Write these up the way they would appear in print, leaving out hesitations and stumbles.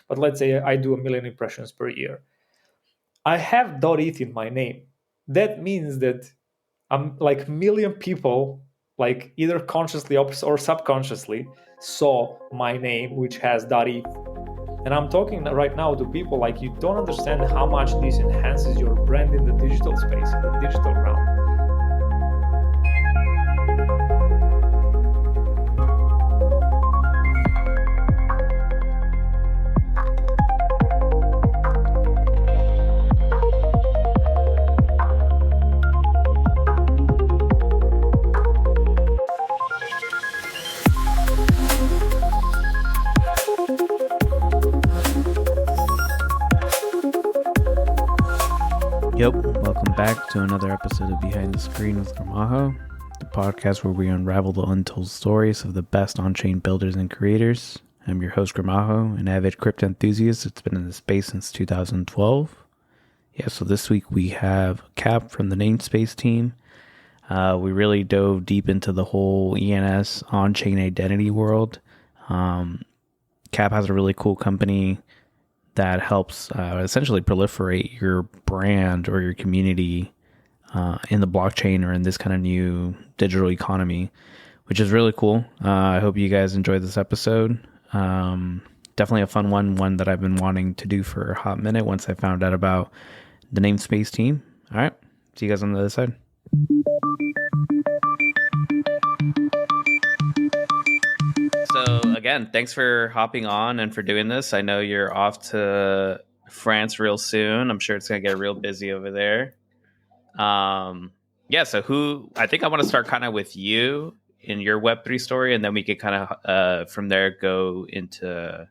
but let's say I do 1 million impressions per year. I have .eth in my name. That means that I'm like million people, like either consciously or subconsciously, saw my name, which has .eth. And I'm talking right now to people like you don't understand how much this enhances your brand in the digital space, in the digital realm. Yep, welcome back to another episode of Behind the Screen with Gramajo, the podcast where we unravel the untold stories of the best on-chain builders and creators. I'm your host Gramajo, an avid crypto enthusiast that's been in the space since 2012. So this week we have Cap from the Namespace team. We really dove deep into the whole ENS on-chain identity world. Cap has a really cool company that helps essentially proliferate your brand or your community in the blockchain or in this kind of new digital economy, which is really cool. I hope you guys enjoyed this episode. Definitely a fun one that I've been wanting to do for a hot minute once I found out about the Namespace team. All right, see you guys on the other side. So again, thanks for hopping on and for doing this. I know you're off to France real soon. I'm sure it's going to get real busy over there. So I think I want to start kind of with you in your Web3 story, and then we could kind of from there go into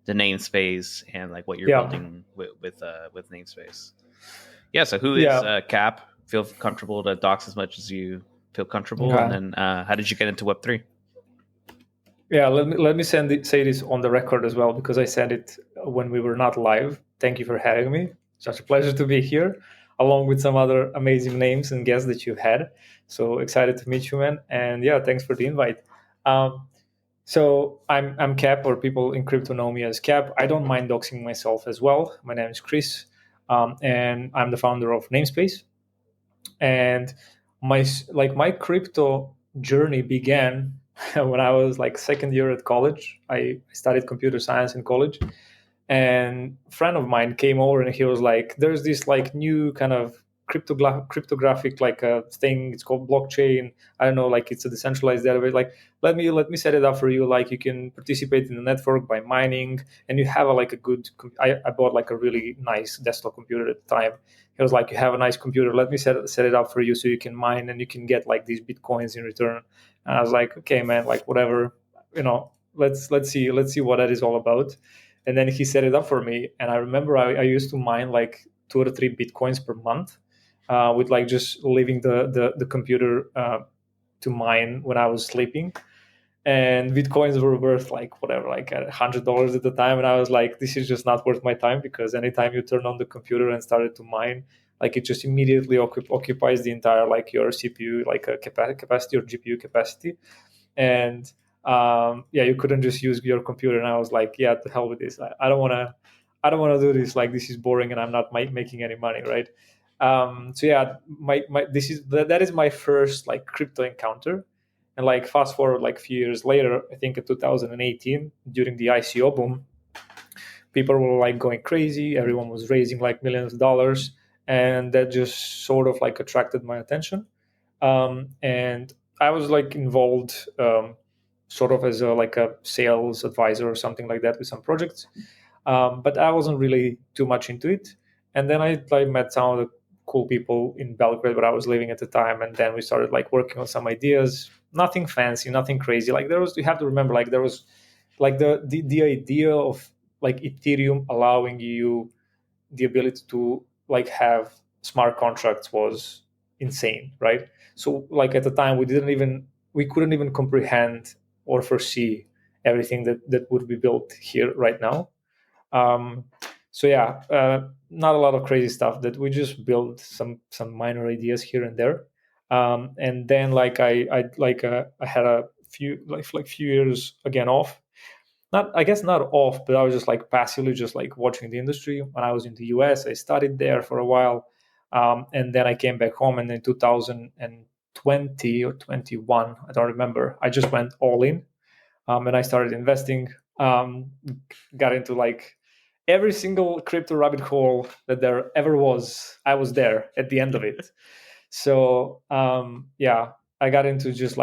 the Namespace and like what you're building with Namespace. So who is Cap? Feel comfortable to dox as much as you feel comfortable. Okay. And then how did you get into Web3? Yeah, let me say this on the record as well, because I said it when we were not live. Thank you for having me. Such a pleasure to be here, along with some other amazing names and guests that you've had. So excited to meet you, man. And yeah, thanks for the invite. So I'm Cap, or people in crypto know me as Cap. I don't mind doxing myself as well. My name is Chris, and I'm the founder of Namespace. And my crypto journey began when I was like second year at college. I studied computer science in college, and a friend of mine came over and he was like, there's this like new kind of cryptographic like a thing. It's called blockchain. I don't know, like it's a decentralized database. Like let me set it up for you. Like you can participate in the network by mining, and you have I bought like a really nice desktop computer at the time. He was like, you have a nice computer. Let me set it up for you so you can mine and you can get like these Bitcoins in return. And I was like, okay, man, like whatever, let's see what that is all about. And then he set it up for me. And I remember I used to mine like 2 or 3 Bitcoins per month with like just leaving the computer to mine when I was sleeping. And Bitcoins were worth like whatever, like $100 at the time. And I was like, this is just not worth my time, because anytime you turn on the computer and started to mine, like it just immediately occupies the entire like your CPU, like a capacity or GPU capacity. And you couldn't just use your computer. And I was like, yeah, to hell with this. I don't want to do this. Like this is boring and I'm not making any money, right? That is my first like crypto encounter. And like fast forward like a few years later, I think in 2018, during the ICO boom, people were like going crazy. Everyone was raising like millions of dollars, and that just sort of like attracted my attention. And I was like involved sort of as a sales advisor or something like that with some projects. But I wasn't really too much into it. And then I met some of the cool people in Belgrade where I was living at the time. And then we started like working on some ideas, nothing fancy, nothing crazy. Like you have to remember, like there was like the idea of like Ethereum allowing you the ability to like have smart contracts was insane, right? So like at the time we couldn't even comprehend or foresee everything that would be built here right now. Not a lot of crazy stuff. That we just built some minor ideas here and there. And then like I had a few years again off, not off, but I was just like passively just like watching the industry. When I was in the US, I studied there for a while. And then I came back home, and in 2020 or 21, I don't remember, I just went all in, and I started investing, got into like every single crypto rabbit hole that there ever was. I was there at the end of it. So yeah, I got into just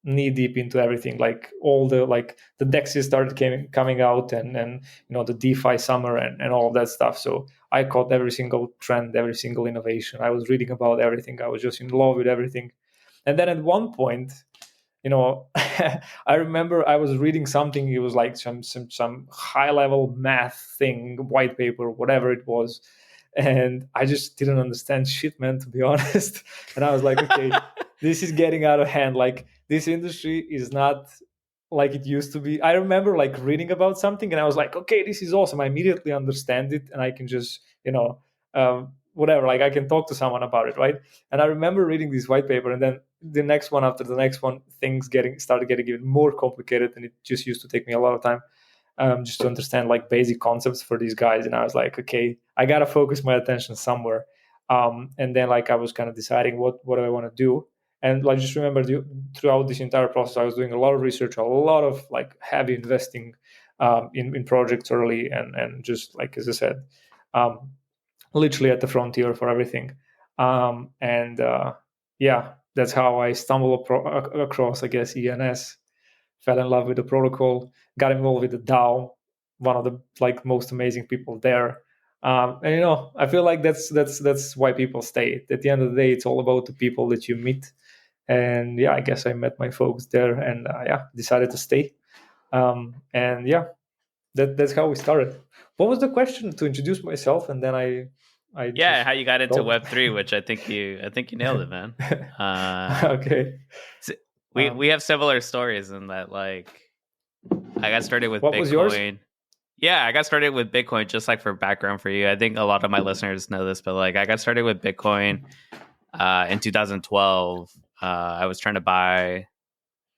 knee deep into everything, like all the DEXs started coming out, and the DeFi summer and all of that stuff. So I caught every single trend, every single innovation. I was reading about everything. I was just in love with everything. And then at one point, I remember I was reading something. It was like some high level math thing, white paper, whatever it was, and I just didn't understand shit, man, to be honest. And I was like, okay, this is getting out of hand. Like, this industry is not like it used to be. I remember like reading about something, and I was like, okay, this is awesome. I immediately understand it, and I can just whatever, like I can talk to someone about it, right? And I remember reading this white paper, and then the next one after the next one, things started getting even more complicated, and it just used to take me a lot of time just to understand like basic concepts for these guys. And I was like, okay, I gotta focus my attention somewhere. And then like I was kind of deciding what do I want to do. And like just remember, throughout this entire process, I was doing a lot of research, a lot of like heavy investing in projects early, and just like as I said, literally at the frontier for everything. Yeah, that's how I stumbled across, I guess, ENS. Fell in love with the protocol, got involved with the DAO, one of the like most amazing people there. And I feel like that's why people stay. At the end of the day, it's all about the people that you meet. And yeah, I guess I met my folks there, and decided to stay. And yeah, that's how we started. What was the question? To introduce myself, and then I how you got into Web3, which I think you nailed it, man. Okay. So we have similar stories in that, like, I got started with what Bitcoin. Was yours? Yeah, I got started with Bitcoin, just like for background for you. I think a lot of my listeners know this, but like I got started with Bitcoin in 2012. I was trying to buy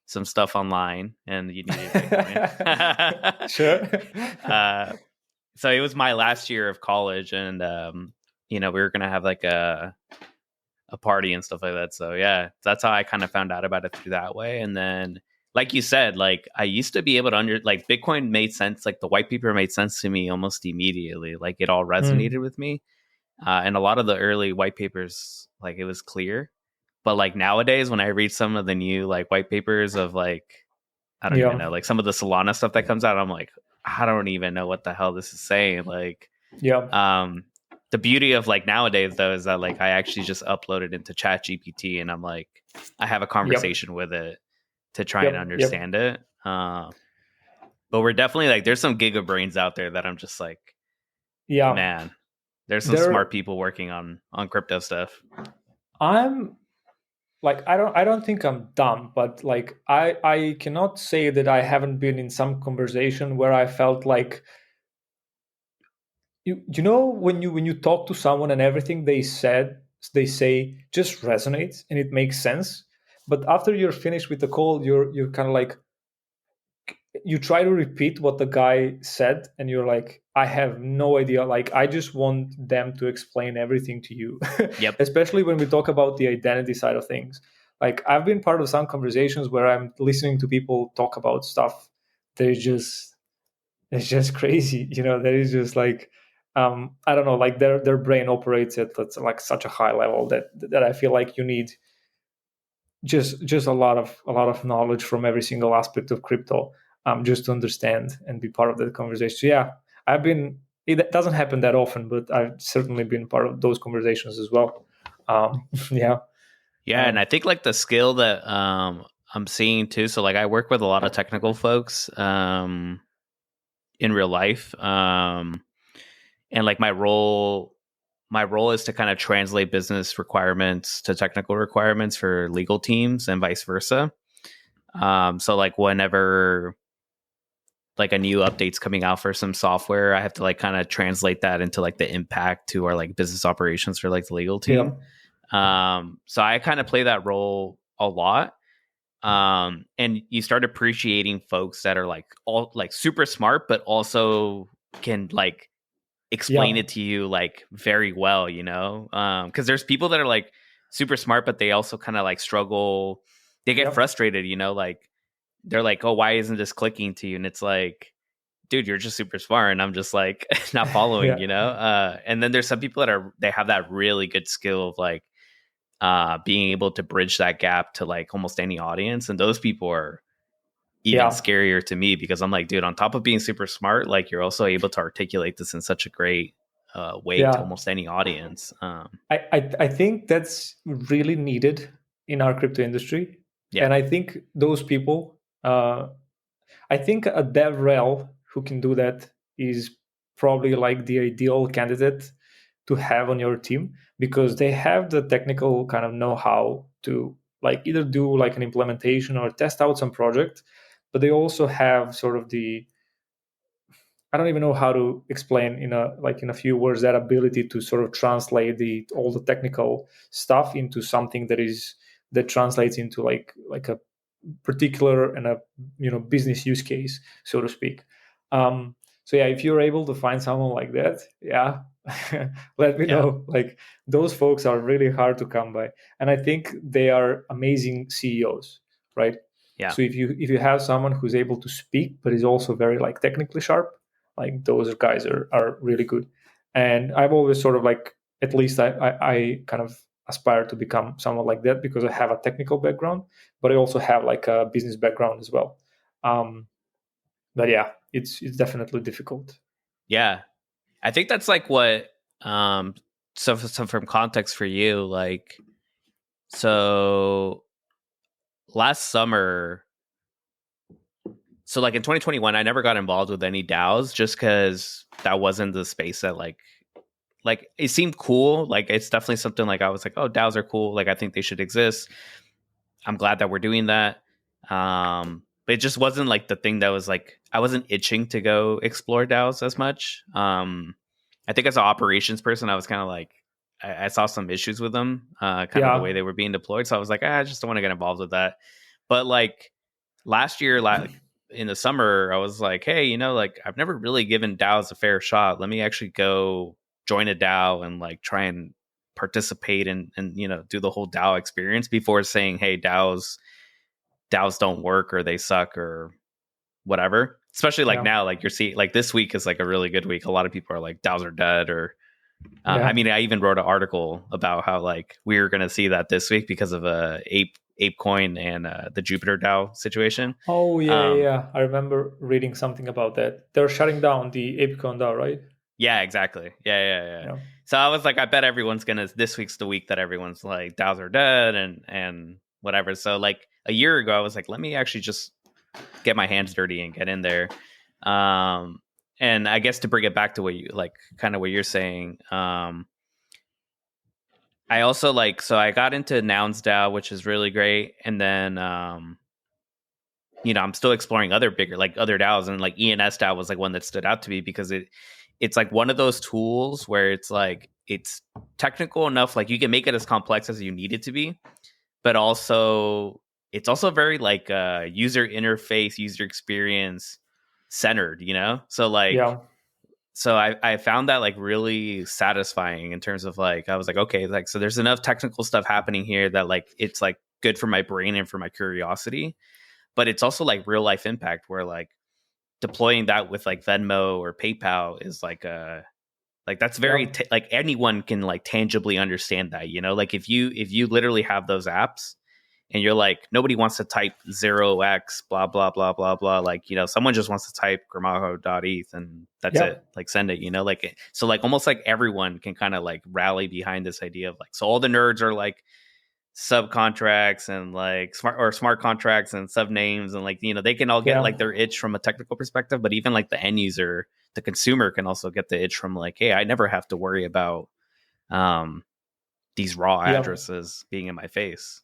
some stuff online, and you needed Bitcoin. Sure. So it was my last year of college, and we were gonna have like a party and stuff like that. So yeah, that's how I kind of found out about it through that way. And then, like you said, like I used to be able to like Bitcoin made sense. Like the white paper made sense to me almost immediately. Like it all resonated with me. And a lot of the early white papers, like it was clear. But like nowadays, when I read some of the new like white papers of like, I don't even know, like some of the Solana stuff that comes out, I'm like, I don't even know what the hell this is saying. Like, the beauty of like nowadays though is that like I actually just upload it into ChatGPT, and I'm like, I have a conversation with it to try and understand it. But we're definitely like, there's some giga brains out there that I'm just like, man, there's some smart people working on crypto stuff. I'm like, I don't think I'm dumb, but like I cannot say that I haven't been in some conversation where I felt like, when you talk to someone and everything they say just resonates and it makes sense, but after you're finished with the call, you're kind of like, you try to repeat what the guy said, and you're like, I have no idea. Like, I just want them to explain everything to you. Yep. Especially when we talk about the identity side of things. Like, I've been part of some conversations where I'm listening to people talk about stuff. It's just crazy. There is just like, I don't know, like their brain operates at like such a high level that I feel like you need just a lot of knowledge from every single aspect of crypto, just to understand and be part of that conversation. So yeah, it doesn't happen that often, but I've certainly been part of those conversations as well. And I think like the skill that I'm seeing too, so like I work with a lot of technical folks in real life, and like my role is to kind of translate business requirements to technical requirements for legal teams and vice versa. So like whenever like a new update's coming out for some software, I have to like kind of translate that into like the impact to our like business operations for like the legal team. So I kind of play that role a lot. And you start appreciating folks that are like all like super smart, but also can like explain Yeah, it to you like very well, you know? Because there's people that are like super smart, but they also kind of like struggle. They get yep, frustrated, you know? Like they're like, "Oh, why isn't this clicking to you?" And it's like, dude, you're just super smart, and I'm just like not following, yeah, you know? And then there's some people that are they have that really good skill of like being able to bridge that gap to like almost any audience, and those people are even yeah, scarier to me because I'm like, dude, on top of being super smart, like you're also able to articulate this in such a great way to yeah. almost any audience. I think that's really needed in our crypto industry, Yeah, and I think those people, I think a dev rel who can do that is probably like the ideal candidate to have on your team, because they have the technical kind of know-how to like either do like an implementation or test out some project, but they also have sort of the, I don't even know how to explain in a few words, that ability to sort of translate the all the technical stuff into something that translates into like a particular and a business use case, so to speak. So yeah, if you're able to find someone like that, yeah, let me yeah, know. Like those folks are really hard to come by, and I think they are amazing CEOs, right? yeah, So if you have someone who's able to speak but is also very like technically sharp, like those guys are really good. And I've always sort of like, at least I kind of aspire to become someone like that, because I have a technical background, but I also have like a business background as well. Um, but yeah, it's definitely difficult. yeah. I think that's like what. So from context for you, like so last summer. So like in 2021, I never got involved with any DAOs just because that wasn't the space that like it seemed cool. Like it's definitely something like I was like, oh, DAOs are cool. Like I think they should exist. I'm glad that we're doing that. But it just wasn't like the thing that was like I wasn't itching to go explore DAOs as much. I think as an operations person, I was kind of like I saw some issues with them, kind of the way Yeah, they were being deployed. So I was like, I just don't want to get involved with that. But like last year, like in the summer, I was like, hey, you know, like I've never really given DAOs a fair shot. Let me actually go join a DAO and like try and participate and you know do the whole DAO experience before saying, hey, DAOs don't work or they suck or whatever. Especially like yeah, now, like you're seeing like this week is like a really good week. A lot of people are like DAOs are dead or I yeah. mean, I even wrote an article about how like we are going to see that this week because of ape coin and the Jupiter DAO situation. Oh yeah, yeah, Um, yeah. I remember reading something about that. They're shutting down the Apicon DAO, right? yeah, exactly. Yeah. Yeah, So I was like, I bet everyone's gonna. This week's the week that everyone's like DAOs are dead and whatever. So like a year ago, I was like, let me actually just get my hands dirty and get in there. Um, and I guess to bring it back to what you like, kind of what you're saying. I also like so I got into Nouns DAO, which is really great, and then you know I'm still exploring other bigger like other DAOs, and like ENS DAO was like one that stood out to me because it's like one of those tools where it's like it's technical enough, like you can make it as complex as you need it to be, but also it's also very like user interface, user experience centered, you know. So like yeah, so I found that like really satisfying in terms of like I was like okay like so there's enough technical stuff happening here that like it's like good for my brain and for my curiosity, but it's also like real life impact where like deploying that with like Venmo or PayPal is like that's very yeah, like anyone can like tangibly understand that, you know, like if you literally have those apps and you're like nobody wants to type 0x blah blah blah blah blah, like you know someone just wants to type gramajo.eth and that's yeah, it, like send it, you know, like so like almost like everyone can kind of like rally behind this idea of like so all the nerds are like subcontracts and like smart contracts and sub names and like you know they can all get yeah, like their itch from a technical perspective, but even like the end user, the consumer can also get the itch from like hey I never have to worry about um these raw yeah, addresses being in my face.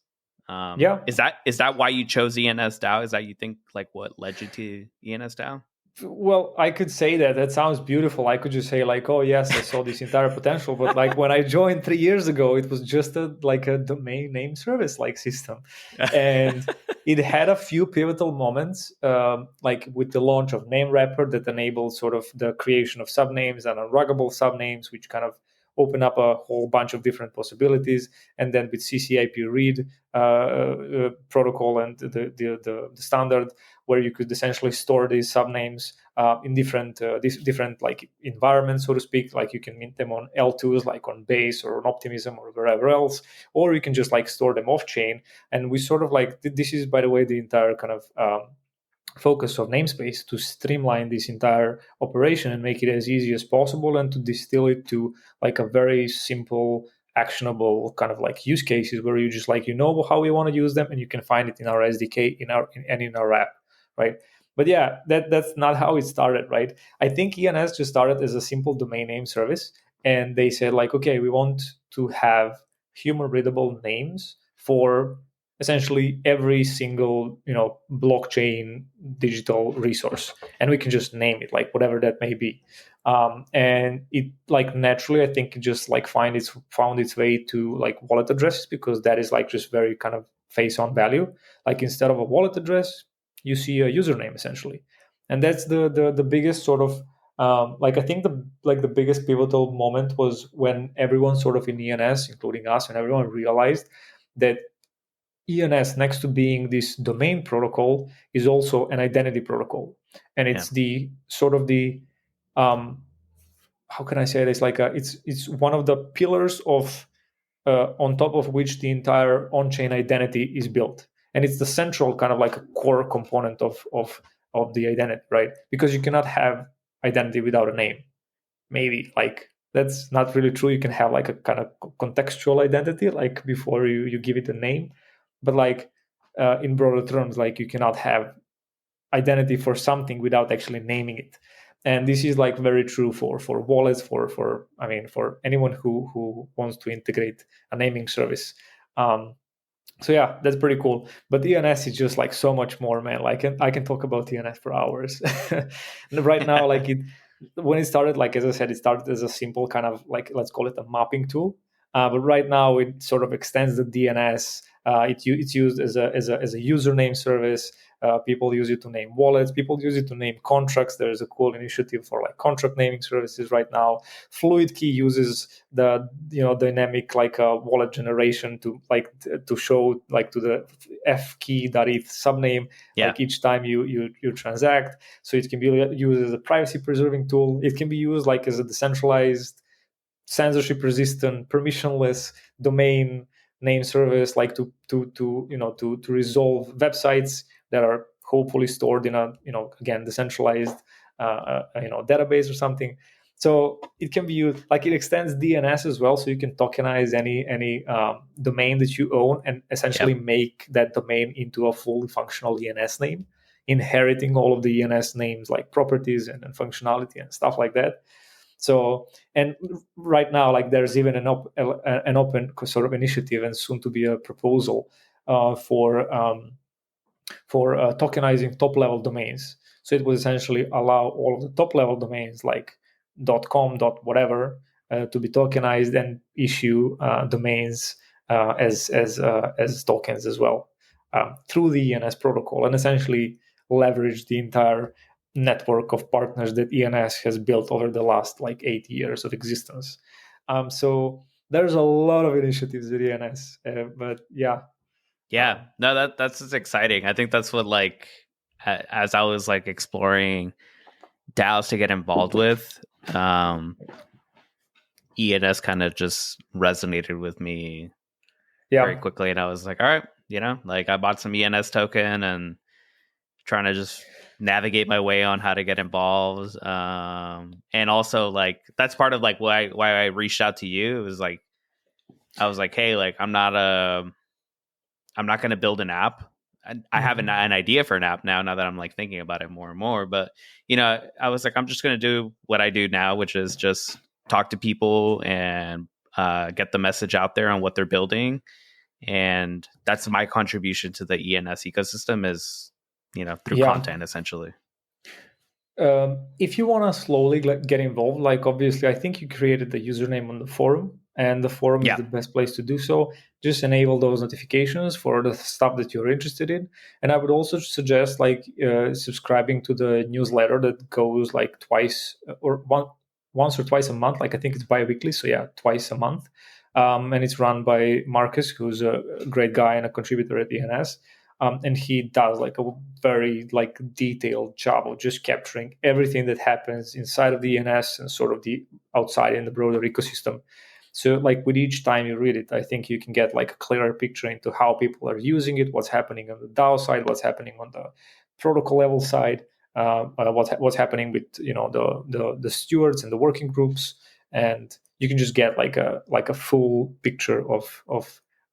yeah. Is that why you chose ENS DAO? Is that you think like what led you to ENS DAO? Well, I could say that. That sounds beautiful. I could just say like, oh yes, I saw this entire potential. But like when I joined 3 years ago, it was just a domain name service like system, and it had a few pivotal moments, like with the launch of Name Wrapper that enabled sort of the creation of subnames and unruggable subnames, which kind of open up a whole bunch of different possibilities. And then with CCIP read protocol and the standard, where you could essentially store these subnames in these different like environments, so to speak. Like you can mint them on L2s, like on Base or on Optimism or wherever else, or you can just like store them off chain. And we sort of like, this is, by the way, the entire kind of focus of Namespace, to streamline this entire operation and make it as easy as possible, and to distill it to like a very simple, actionable kind of like use cases where you just like, how we want to use them, and you can find it in our SDK, in our app, right? But yeah, that's not how it started, right? I think ENS just started as a simple domain name service, and they said like, okay, we want to have human readable names for essentially every single blockchain digital resource, and we can just name it like whatever that may be. And it like naturally, I think, it just like found its way to like wallet addresses, because that is like just very kind of face on value. Like instead of a wallet address, you see a username essentially, and that's the biggest sort of like I think the biggest pivotal moment was when everyone sort of in ENS, including us, and everyone realized that ENS, next to being this domain protocol, is also an identity protocol, and it's the sort of the how can I say this? Like it's one of the pillars of on top of which the entire on-chain identity is built, and it's the central kind of like a core component of the identity, right? Because you cannot have identity without a name. Maybe like that's not really true. You can have like a kind of contextual identity, like before you give it a name, but like in broader terms, like you cannot have identity for something without actually naming it. And this is like very true for wallets, for anyone who wants to integrate a naming service. So yeah, that's pretty cool. But ENS is just like so much more, man. Like I can talk about ENS for hours. Right now, like when it started, like as I said, it started as a simple kind of like, let's call it a mapping tool. But right now it sort of extends the DNS. It's used as a username service. People use it to name wallets. People use it to name contracts. There is a cool initiative for like contract naming services right now. FluidKey uses the dynamic like wallet generation to like to show like to the fkey.eth subname like each time you transact. So it can be used as a privacy preserving tool. It can be used like as a decentralized, censorship resistant, permissionless domain name service, like to resolve websites that are hopefully stored in a again decentralized database or something. So it can be used, like it extends DNS as well, so you can tokenize any domain that you own and essentially make that domain into a fully functional ENS name, inheriting all of the ENS names like properties and functionality and stuff like that. So, and right now, like there's even an open sort of initiative and soon to be a proposal for tokenizing top level domains. So it will essentially allow all of the top level domains like .com, .whatever to be tokenized and issue domains as tokens as well through the ENS protocol, and essentially leverage the entire network of partners that ENS has built over the last like 8 years of existence. So there's a lot of initiatives at ENS, but yeah. No, that's just exciting. I think that's what, like, as I was like exploring DAOs to get involved with, ENS kind of just resonated with me very quickly, and I was like, all right, like I bought some ENS token and trying to just navigate my way on how to get involved. And also, like, that's part of like why I reached out to you. It was like, I was like, hey, like I'm not going to build an app. I have an idea for an app now that I'm like thinking about it more and more. But, I was like, I'm just going to do what I do now, which is just talk to people and get the message out there on what they're building. And that's my contribution to the ENS ecosystem is, through content, essentially. If you want to slowly get involved, like obviously, I think you created the username on the forum, and the forum is the best place to do so. Just enable those notifications for the stuff that you're interested in. And I would also suggest like subscribing to the newsletter that goes like once or twice a month. Like I think it's bi-weekly, so yeah, twice a month. And it's run by Marcus, who's a great guy and a contributor at ENS. And he does like a very like detailed job of just capturing everything that happens inside of the ENS and sort of the outside in the broader ecosystem. So like with each time you read it, I think you can get like a clearer picture into how people are using it, what's happening on the DAO side, what's happening on the protocol level side, what's happening with the stewards and the working groups, and you can just get like a full picture of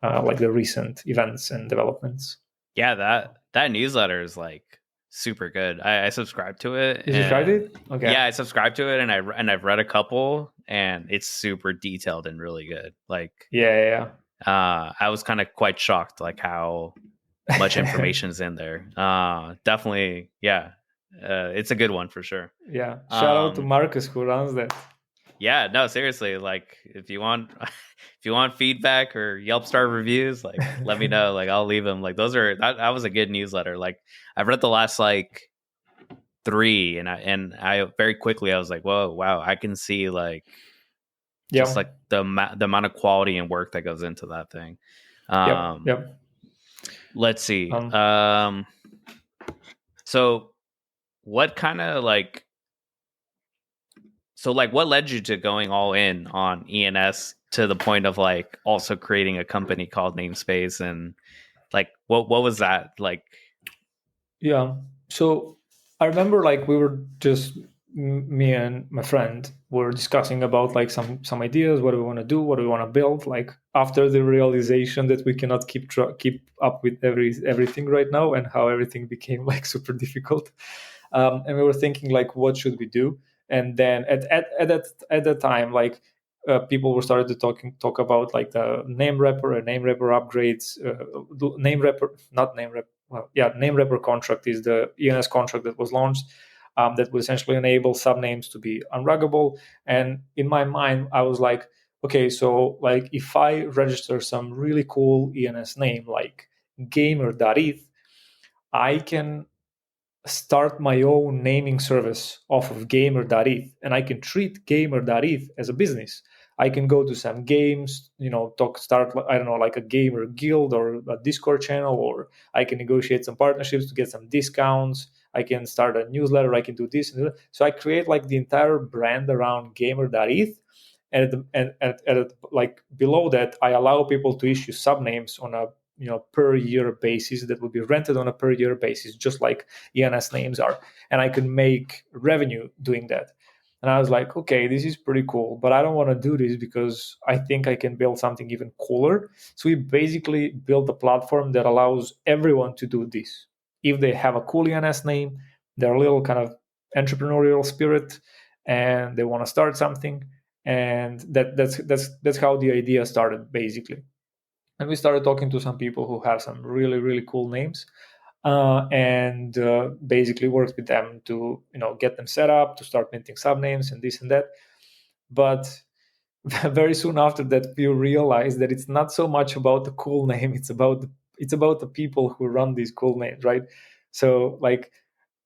like the recent events and developments. Yeah, that newsletter is like super good. I subscribe to it. You subscribed it? Okay. Yeah, I subscribe to it, and I've read a couple, and it's super detailed and really good. Like, yeah. I was kind of quite shocked, like how much information is in there. Definitely, yeah. It's a good one for sure. Yeah. Shout out to Marcus who runs that. Yeah, no, seriously. Like, if you want feedback or Yelp star reviews, like, let me know. Like, I'll leave them. Like, that was a good newsletter. Like, I've read the last like 3, and I very quickly I was like, whoa, wow, I can see like just like the amount of quality and work that goes into that thing. Yep. Let's see. So what kind of like. So, like, what led you to going all in on ENS to the point of like also creating a company called Namespace, and like what was that like? Yeah. So I remember like we were just me and my friend were discussing about like some ideas. What do we want to do? What do we want to build? Like after the realization that we cannot keep up with everything right now, and how everything became like super difficult, and we were thinking like, what should we do? And then at that time, like people were started to talk about like the name wrapper and name wrapper upgrades. Name wrapper contract is the ENS contract that was launched that would essentially enable subnames to be unruggable. And in my mind, I was like, okay, so like if I register some really cool ENS name like gamer.eth, I can start my own naming service off of gamer.eth, and I can treat gamer.eth as a business. I can go to some games, start, I don't know, like a gamer guild or a Discord channel, or I can negotiate some partnerships to get some discounts. I can start a newsletter. I can do this and that. So I create like the entire brand around gamer.eth. And like below that, I allow people to issue subnames on a per year basis that will be rented on a per year basis, just like ENS names are. And I can make revenue doing that. And I was like, okay, this is pretty cool, but I don't want to do this because I think I can build something even cooler. So we basically built a platform that allows everyone to do this. If they have a cool ENS name, they're a little kind of entrepreneurial spirit, and they want to start something. And that's how the idea started, basically. And we started talking to some people who have some really, really cool names, and basically worked with them to get them set up, to start minting subnames and this and that. But very soon after that, we realized that it's not so much about the cool name; it's about the people who run these cool names, right? So like,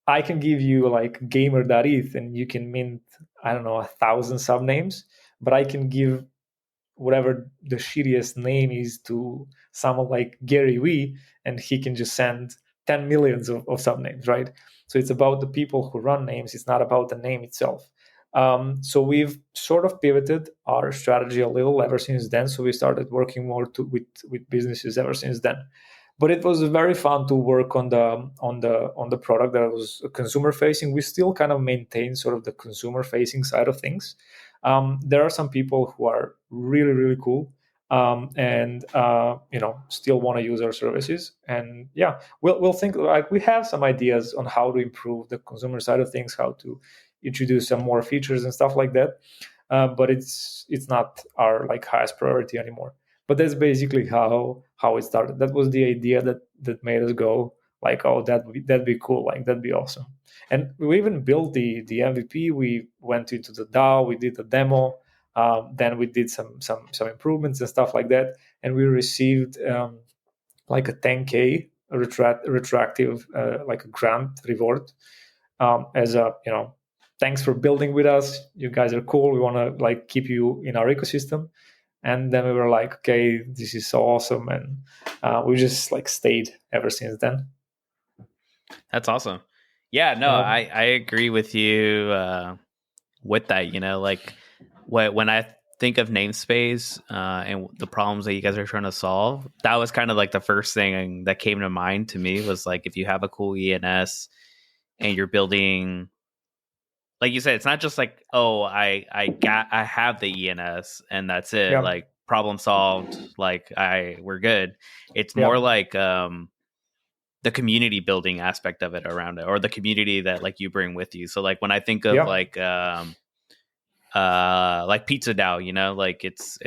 I can give you like gamer.eth and you can mint, I don't know, 1,000 subnames, but I can give whatever the shittiest name is to someone like Gary Wee, and he can just send 10 millions of subnames, right? So it's about the people who run names. It's not about the name itself. So we've sort of pivoted our strategy a little ever since then. So we started working more with businesses ever since then. But it was very fun to work on the product that was consumer facing. We still kind of maintain sort of the consumer facing side of things. There are some people who are really, really cool, and still want to use our services. And yeah, we'll think, like, we have some ideas on how to improve the consumer side of things, how to introduce some more features and stuff like that. But it's not our like highest priority anymore. But that's basically how it started. That was the idea that made us go, like, oh, that'd be cool, like that'd be awesome. And we even built the MVP. We went into the DAO, we did a demo, then we did some improvements and stuff like that, and we received like a 10K retroactive like a grant reward, as a, thanks for building with us, you guys are cool, we want to like keep you in our ecosystem. And then we were like, okay, this is so awesome, and we just like stayed ever since then. That's awesome. Yeah, no, I agree with you with that. Like when I think of Namespace and the problems that you guys are trying to solve, that was kind of like the first thing that came to mind to me, was like, if you have a cool ENS and you're building, like you said, it's not just like, oh, I have the ENS and that's it. Yeah. Like, problem solved. Like, we're good. It's more like the community building aspect of it around it, or the community that like you bring with you. So like when I think of like Pizza DAO, like it's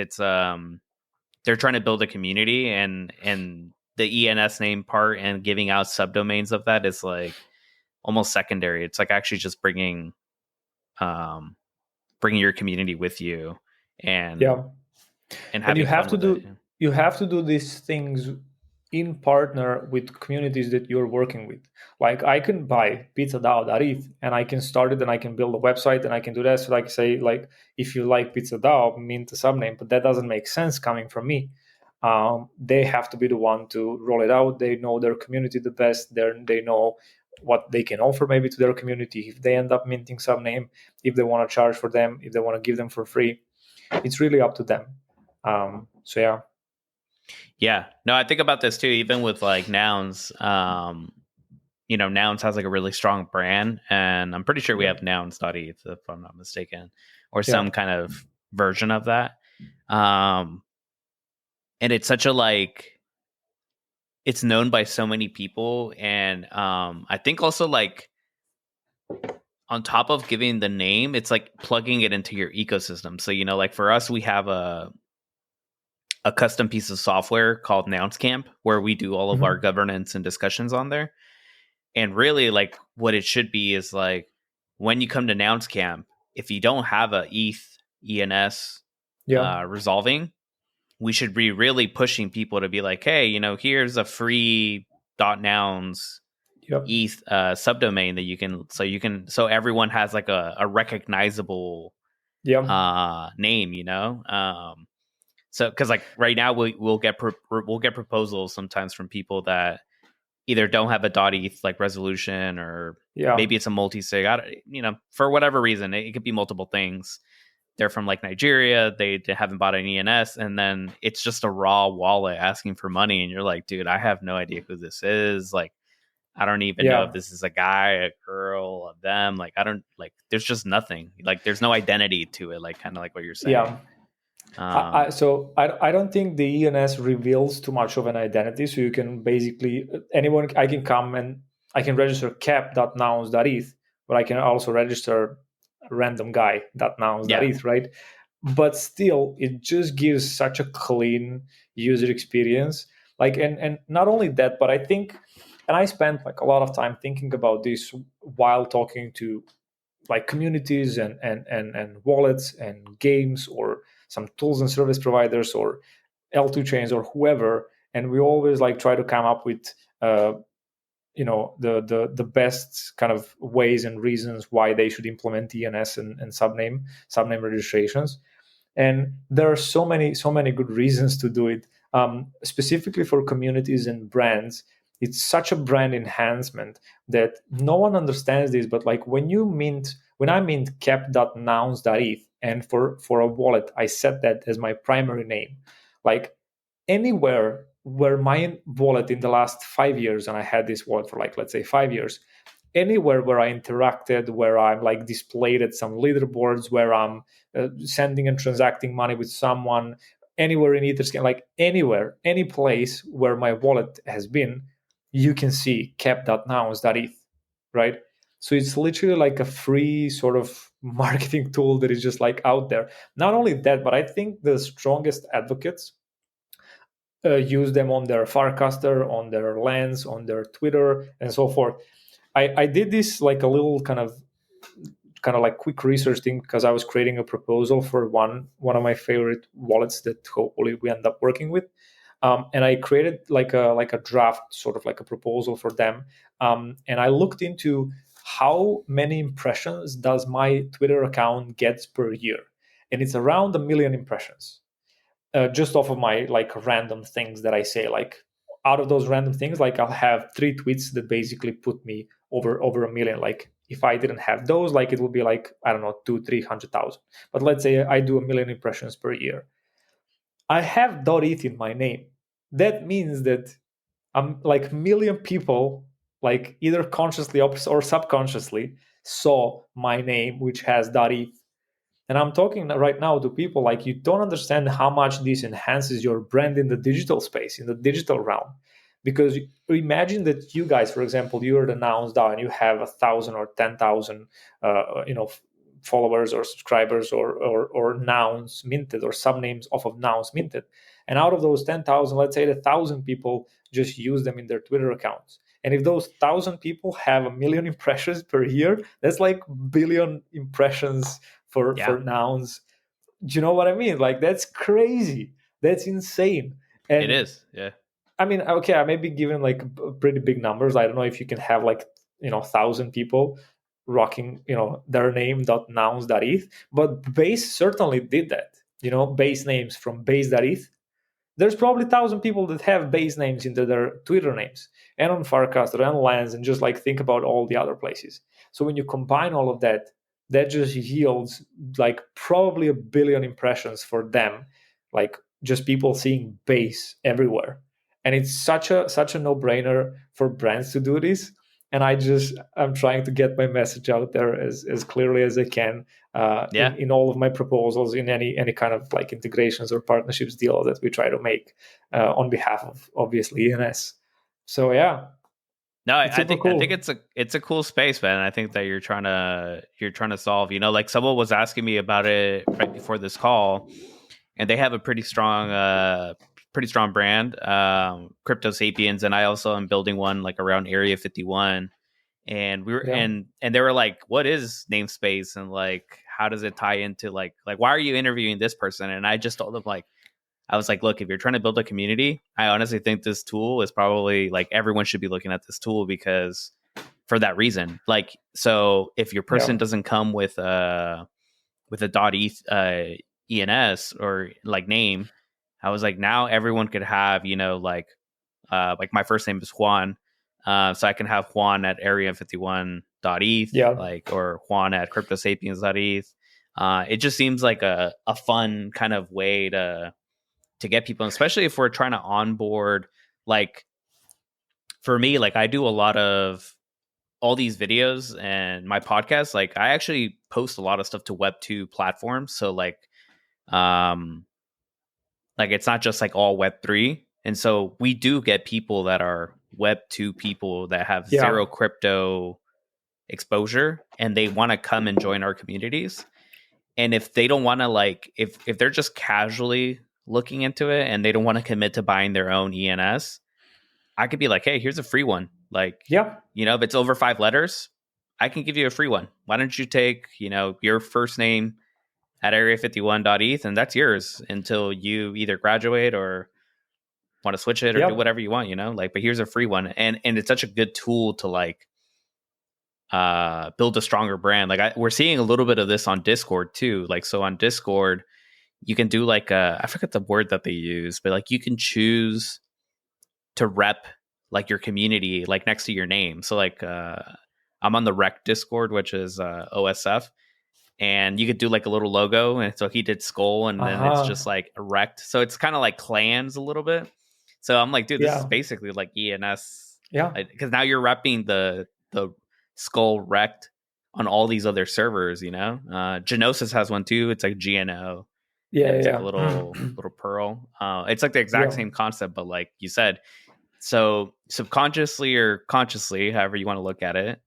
they're trying to build a community, and the ENS name part and giving out subdomains of that is like almost secondary. It's like actually just bringing your community with you, and having you have fun to with do it. You have to do these things in partner with communities that you're working with. Like, I can buy PizzaDAO.eth and I can start it and I can build a website and I can do that. So like, say, like, if you like PizzaDAO, mint a subname, but that doesn't make sense coming from me. They have to be the one to roll it out. They know their community the best. They know what they can offer maybe to their community. If they end up minting subname, if they want to charge for them, if they want to give them for free, it's really up to them. So yeah. Yeah, no, I think about this too, even with like Nouns. Nouns has like a really strong brand, and I'm pretty sure we have nouns.eth, if I'm not mistaken, or some kind of version of that. And it's such a like, it's known by so many people, and I think also like on top of giving the name, it's like plugging it into your ecosystem. So like for us, we have a custom piece of software called NounsCamp, where we do all of our governance and discussions on there. And really, like, what it should be is like, when you come to NounsCamp, if you don't have a ENS resolving, we should be really pushing people to be like, hey, here's a free .nouns ETH subdomain that you can, so everyone has like a recognizable name, So, because like right now we'll get proposals sometimes from people that either don't have a .eth like resolution, or maybe it's a multi-sig. For whatever reason, it could be multiple things. They're from like Nigeria, they haven't bought an ENS, and then it's just a raw wallet asking for money, and you're like, dude, I have no idea who this is. Like, I don't even know if this is a guy, a girl, a them. Like, I don't, like, there's just nothing. Like, there's no identity to it. Like, kind of like what you're saying. Yeah. So I don't think the ENS reveals too much of an identity. So you can basically, I can come and I can register cap.nouns.eth, but I can also register random guy.nouns.eth, right? But still, it just gives such a clean user experience. Like, and not only that, but I think, and I spent like a lot of time thinking about this while talking to like communities and wallets and games, or some tools and service providers, or L2 chains, or whoever, and we always like try to come up with the best kind of ways and reasons why they should implement ENS and subname registrations. And there are so many good reasons to do it. Specifically for communities and brands, it's such a brand enhancement that no one understands this. But like when I mint cap.nouns.eth, and for a wallet, I set that as my primary name. Like, anywhere where my wallet in the last 5 years, and I had this wallet for like, let's say 5 years, anywhere where I interacted, where I'm like displayed at some leaderboards, where I'm sending and transacting money with someone, anywhere in Etherscan, like anywhere, any place where my wallet has been, you can see cap.nouns.eth, right? So it's literally like a free sort of marketing tool that is just like out there. Not only that, but I think the strongest advocates use them on their Farcaster, on their Lens, on their Twitter, and so forth. I did this like a little kind of like quick research thing because I was creating a proposal for one of my favorite wallets that hopefully we end up working with. And I created like a draft, sort of like a proposal for them. And I looked into how many impressions does my Twitter account gets per year, and it's around 1 million impressions, just off of my like random things that I say. Like out of those random things, like I'll have 3 tweets that basically put me over 1 million. Like if I didn't have those, like it would be like, I don't know, 200,000-300,000. But let's say I do 1 million impressions per year. I have .eth in my name. That means that I'm like million people, like either consciously or subconsciously, saw my name, which has .eth. And I'm talking right now to people like, you don't understand how much this enhances your brand in the digital space, in the digital realm. Because imagine that you guys, for example, you're the Nouns DAO and you have 1,000 or 10,000, followers or subscribers or nouns minted or subnames off of nouns minted. And out of those 10,000, let's say 1,000 people just use them in their Twitter accounts. And if those 1,000 people have 1 million impressions per year, that's like billion impressions for nouns. Do you know what I mean? Like, that's crazy. That's insane. And it is. Yeah. I mean, okay, I may be giving like pretty big numbers. I don't know if you can have like, 1,000 people rocking, their name.nouns.eth, but Base certainly did that. Base names from base.eth. There's probably 1,000 people that have base names into their Twitter names and on Farcaster and Lens, and just like think about all the other places. So when you combine all of that, that just yields like probably 1 billion impressions for them, like just people seeing base everywhere. And it's such a no-brainer for brands to do this. And I'm trying to get my message out there as clearly as I can, in all of my proposals, in any kind of like integrations or partnerships deal that we try to make on behalf of obviously ENS. So yeah. No, I think cool. I think it's a cool space, man. I think that you're trying to solve. Like someone was asking me about it right before this call, and they have a pretty strong brand, Crypto Sapiens, and I also am building one like around Area 51. And we were and they were like, "What is Namespace, and like how does it tie into like why are you interviewing this person?" And I just told them like, I was like, look, if you're trying to build a community, I honestly think this tool is probably like everyone should be looking at this tool because for that reason. Like, so if your person doesn't come with a .eth ENS or like name, I was like, now everyone could have, like my first name is Juan. So I can have Juan at area51.eth, like, or Juan at cryptosapiens.eth. It just seems like a fun kind of way to get people, especially if we're trying to onboard. Like for me, like I do a lot of all these videos and my podcast, like I actually post a lot of stuff to Web2 platforms. So like it's not just like all Web3. And so we do get people that are Web2 people that have zero crypto exposure and they want to come and join our communities. And if they don't want to, like, if they're just casually looking into it and they don't want to commit to buying their own ENS, I could be like, hey, here's a free one. Like, if it's over 5 letters, I can give you a free one. Why don't you take, your first name at area51.eth and that's yours until you either graduate or want to switch it or do whatever you want, like, but here's a free one. And it's such a good tool to like build a stronger brand. Like we're seeing a little bit of this on Discord too. Like, so on Discord, you can do like I forget the word that they use, but like you can choose to rep like your community, like next to your name. So like I'm on the Rec Discord, which is OSF, and you could do like a little logo. And so he did skull, and then it's just like erect. So it's kind of like clans a little bit. So I'm like, dude, this is basically like ENS. Yeah. Because now you're repping the skull rect on all these other servers, Genosis has one too. It's like GNO. It's like a little pearl. It's like the exact same concept, but like you said, so subconsciously or consciously, however you want to look at it,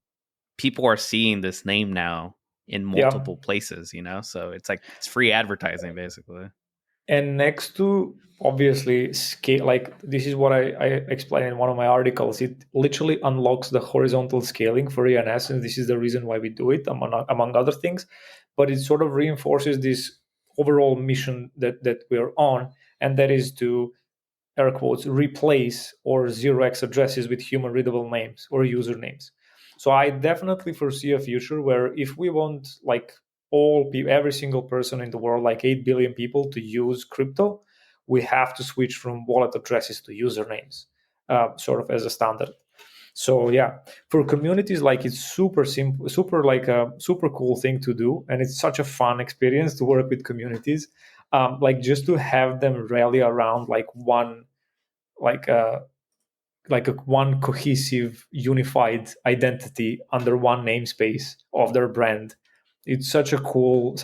people are seeing this name now in multiple places, so it's like it's free advertising basically. And next to obviously scale, like this is what I explained in one of my articles, it literally unlocks the horizontal scaling for ENS, and this is the reason why we do it, among other things. But it sort of reinforces this overall mission that we're on, and that is to, air quotes, replace or 0x addresses with human readable names or usernames. So I definitely foresee a future where if we want like every single person in the world, like 8 billion people, to use crypto, we have to switch from wallet addresses to usernames, sort of as a standard. So yeah, for communities, like it's super simple, super like a super cool thing to do, and it's such a fun experience to work with communities. Like just to have them rally around like one, like a one cohesive, unified identity under one namespace of their brand. It's such a cool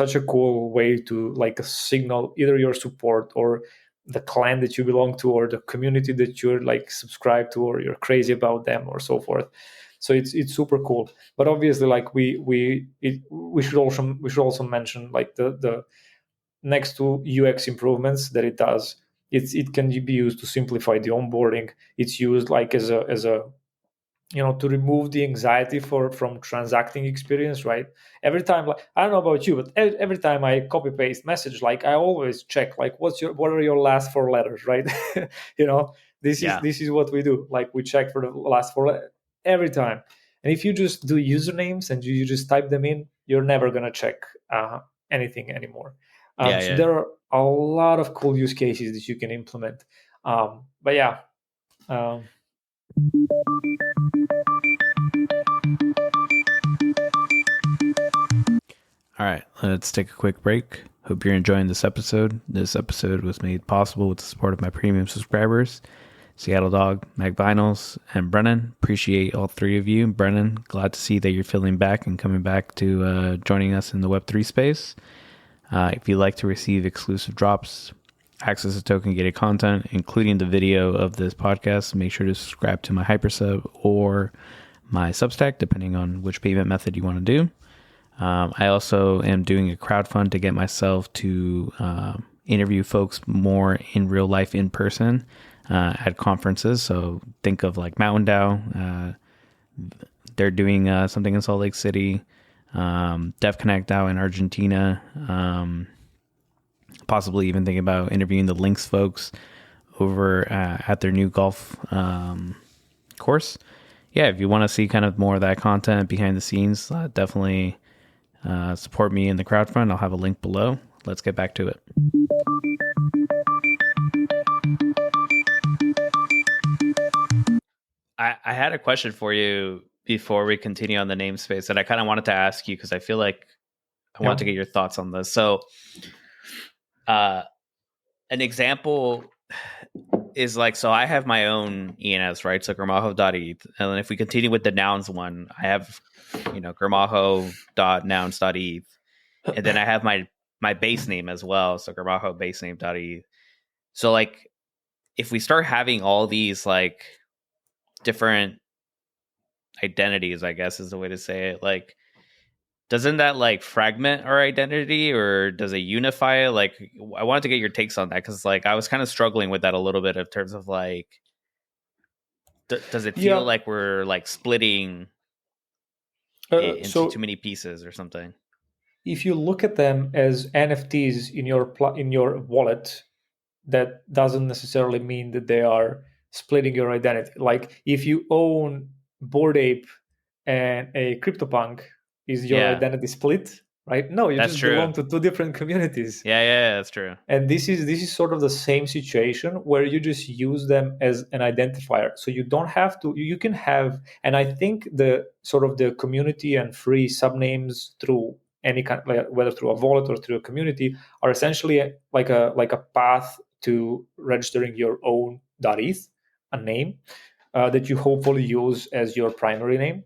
way to like signal either your support or the clan that you belong to or the community that you're like subscribed to or you're crazy about them or so forth. So it's super cool. But obviously, like we should also mention like the next to UX improvements that it does, it can be used to simplify the onboarding. It's used like as a to remove the anxiety from transacting experience, right? Every time, like, I don't know about you, but every time I copy paste message, like I always check like what are your last four letters, right? you know this is what we do, like we check for the last four every time. And if you just do usernames and you just type them in, you're never going to check anything anymore. So Yeah. there are a lot of cool use cases that you can implement. But yeah. All right, let's take a quick break. Hope you're enjoying this episode. This episode was made possible with the support of my premium subscribers, Seattle Dog, Mag Vinyls, and Brennan. Appreciate all three of you. Brennan, glad to see that you're feeling back and coming back to joining us in the Web3 space. If you'd like to receive exclusive drops, access to token-gated content, including the video of this podcast, make sure to subscribe to my Hypersub or my Substack, depending on which payment method you want to do. I also am doing a crowdfund to get myself to interview folks more in real life, in person, at conferences. So think of like Mountain DAO. They're doing something in Salt Lake City. DevConnect DAO in Argentina. Possibly even thinking about interviewing the Lynx folks over at their new golf course. Yeah, if you want to see kind of more of that content behind the scenes, definitely support me in the crowdfund. I'll have a link below. Let's get back to it. I had a question for you before we continue on the namespace that I kind of wanted to ask you because I feel like I want to get your thoughts on this. So an example is like, so I have my own ENS, right? So Gramajo.eth. And then if we continue with the nouns one, I have, Gramajo.nouns.eth. And then I have my base name as well. So Gramajo basename.eth. So like, if we start having all these like different identities, I guess is the way to say it, like, doesn't that like fragment our identity or does it unify it? Like, I wanted to get your takes on that because like I was kind of struggling with that a little bit in terms of like, does it feel like we're like splitting into too many pieces or something? If you look at them as NFTs in your wallet, that doesn't necessarily mean that they are splitting your identity. Like if you own Bored Ape and a CryptoPunk, is your identity split? Right? No, you just belong to two different communities. Yeah, that's true. And this is sort of the same situation where you just use them as an identifier. So you don't have to. You can have, and I think the sort of the community and free subnames through any kind, like whether through a wallet or through a community, are essentially like a path to registering your own .eth, a name that you hopefully use as your primary name.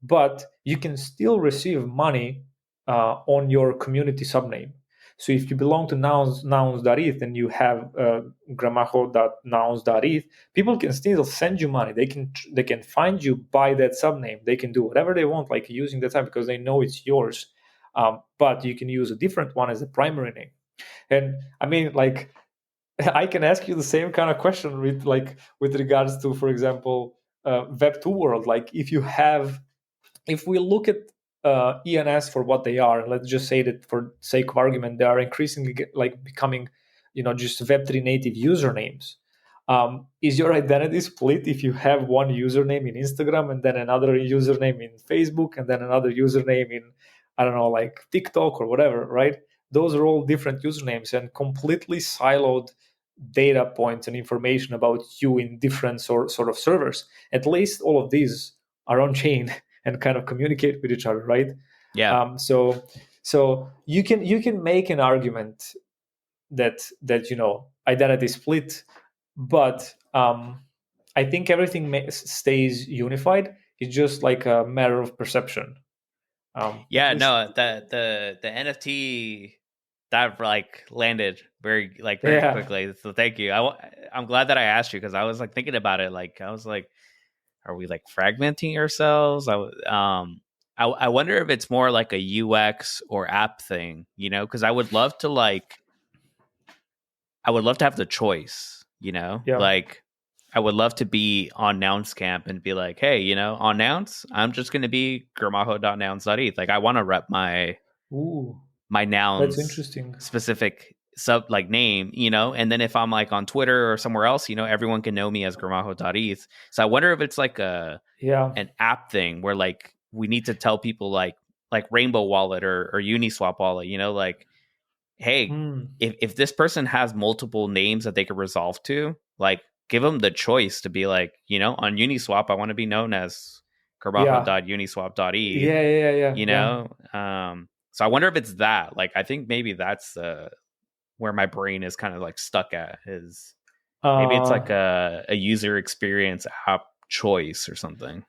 But you can still receive money on your community subname. So if you belong to nouns.eth and you have gramajo.nouns.eth, people can still send you money. They can find you by that subname. They can do whatever they want, like using that time, because they know it's yours. But you can use a different one as a primary name. And I mean, like, I can ask you the same kind of question with regards to, for example, Web 2 world. Like, if we look at ENS for what they are, let's just say that for sake of argument, they are increasingly becoming, just Web3 native usernames. Is your identity split if you have one username in Instagram and then another username in Facebook and then another username in, I don't know, like TikTok or whatever, right? Those are all different usernames and completely siloed data points and information about you in different sort of servers. At least all of these are on chain and kind of communicate with each other, right? Yeah. So you can make an argument that identity split, but I think everything stays unified. It's just like a matter of perception. Yeah, no, the NFT that like landed very Yeah. quickly. So thank you. I'm glad that I asked you because I was like thinking about it. Like I was like, are we like fragmenting ourselves? I wonder if it's more like a UX or app thing, because I would love to have the choice, Yeah. like I would love to be on Nounce Camp and be like, hey, on Nounce, I'm just going to be gramajo.nounce.eth. Like I want to rep my That's Nouns interesting. specific name, and then if I'm like on Twitter or somewhere else, everyone can know me as gramajo.eth. So I wonder if it's like an app thing where like we need to tell people like Rainbow Wallet or Uniswap Wallet, like, hey, if this person has multiple names that they could resolve to, like give them the choice to be like, on Uniswap, I want to be known as gramajo.uniswap.eth. Yeah. So I wonder if it's that. Like, I think maybe that's where my brain is kind of like stuck at. Is maybe it's like a user experience app choice or something.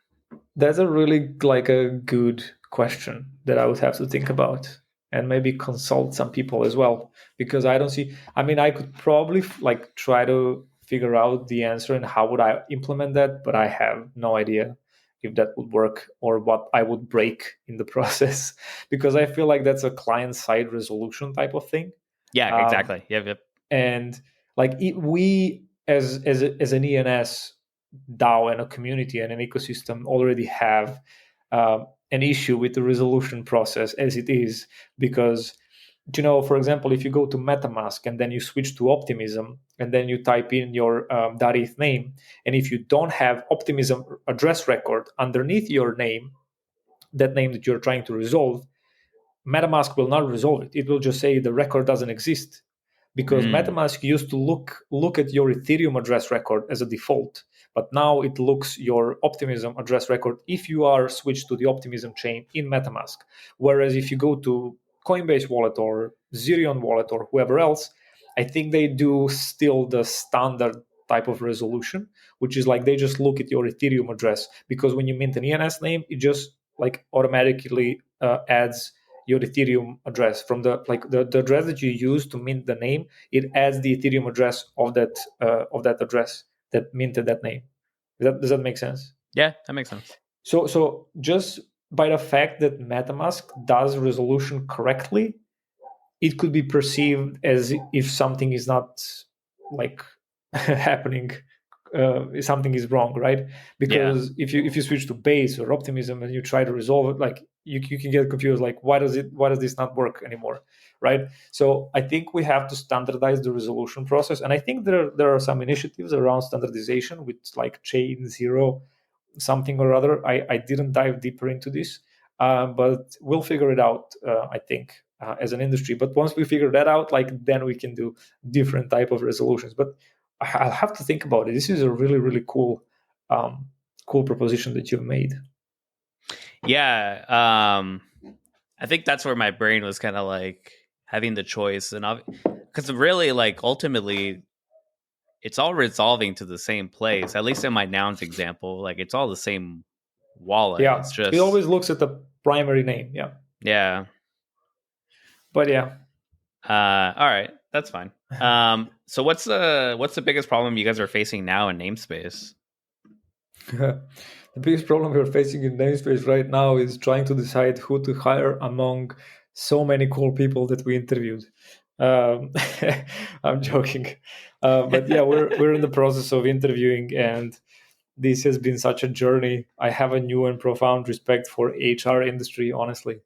That's a really like a good question that I would have to think about and maybe consult some people as well, because I don't see. I mean, I could probably like try to figure out the answer and how would I implement that, but I have no idea if that would work or what I would break in the process, because I feel like that's a client side resolution type of thing. Yeah, exactly. Yep. And like we as an ENS DAO and a community and an ecosystem already have an issue with the resolution process as it is, because for example, if you go to MetaMask and then you switch to Optimism and then you type in your .eth name, and if you don't have Optimism address record underneath your name, that name that you're trying to resolve, MetaMask will not resolve it. It will just say the record doesn't exist, because MetaMask used to look at your Ethereum address record as a default, but now it looks your Optimism address record if you are switched to the Optimism chain in MetaMask. Whereas if you go to Coinbase wallet or Zerion wallet or whoever else, I think they do still the standard type of resolution, which is like they just look at your Ethereum address, because when you mint an ENS name, it just like automatically adds your Ethereum address from the address that you use to mint the name. It adds the Ethereum address of that address that minted that name. Does that make sense? Yeah, that makes sense. So just by the fact that MetaMask does resolution correctly, it could be perceived as if something is not like happening. Something is wrong, right? Because if you switch to Base or Optimism and you try to resolve it, like you can get confused, like why does this not work anymore, right? So I think we have to standardize the resolution process, and I think there are some initiatives around standardization with like Chain Zero something or other. I didn't dive deeper into this, but we'll figure it out. I think as an industry. But once we figure that out, like then we can do different type of resolutions. But I'll have to think about it. This is a really, really cool proposition that you've made. Yeah, I think that's where my brain was kind of like having the choice, and because really, like ultimately, it's all resolving to the same place. At least in my Nouns example, like it's all the same wallet. Yeah, it's just it always looks at the primary name. Yeah. But yeah. All right, that's fine. So what's the biggest problem you guys are facing now in Namespace? The biggest problem we're facing in Namespace right now is trying to decide who to hire among so many cool people that we interviewed. I'm joking, but yeah, we're in the process of interviewing, and this has been such a journey. I have a new and profound respect for HR industry, honestly.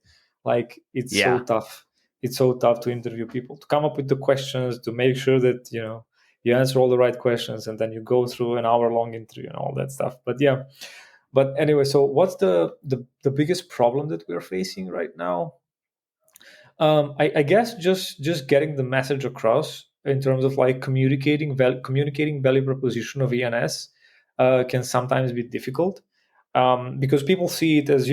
Like it's so Yeah. tough. It's so tough to interview people, to come up with the questions, to make sure that, you answer all the right questions, and then you go through an hour-long interview and all that stuff. But yeah. But anyway, so what's the biggest problem that we're facing right now? I guess just getting the message across in terms of like communicating value proposition of ENS can sometimes be difficult, because people see it as,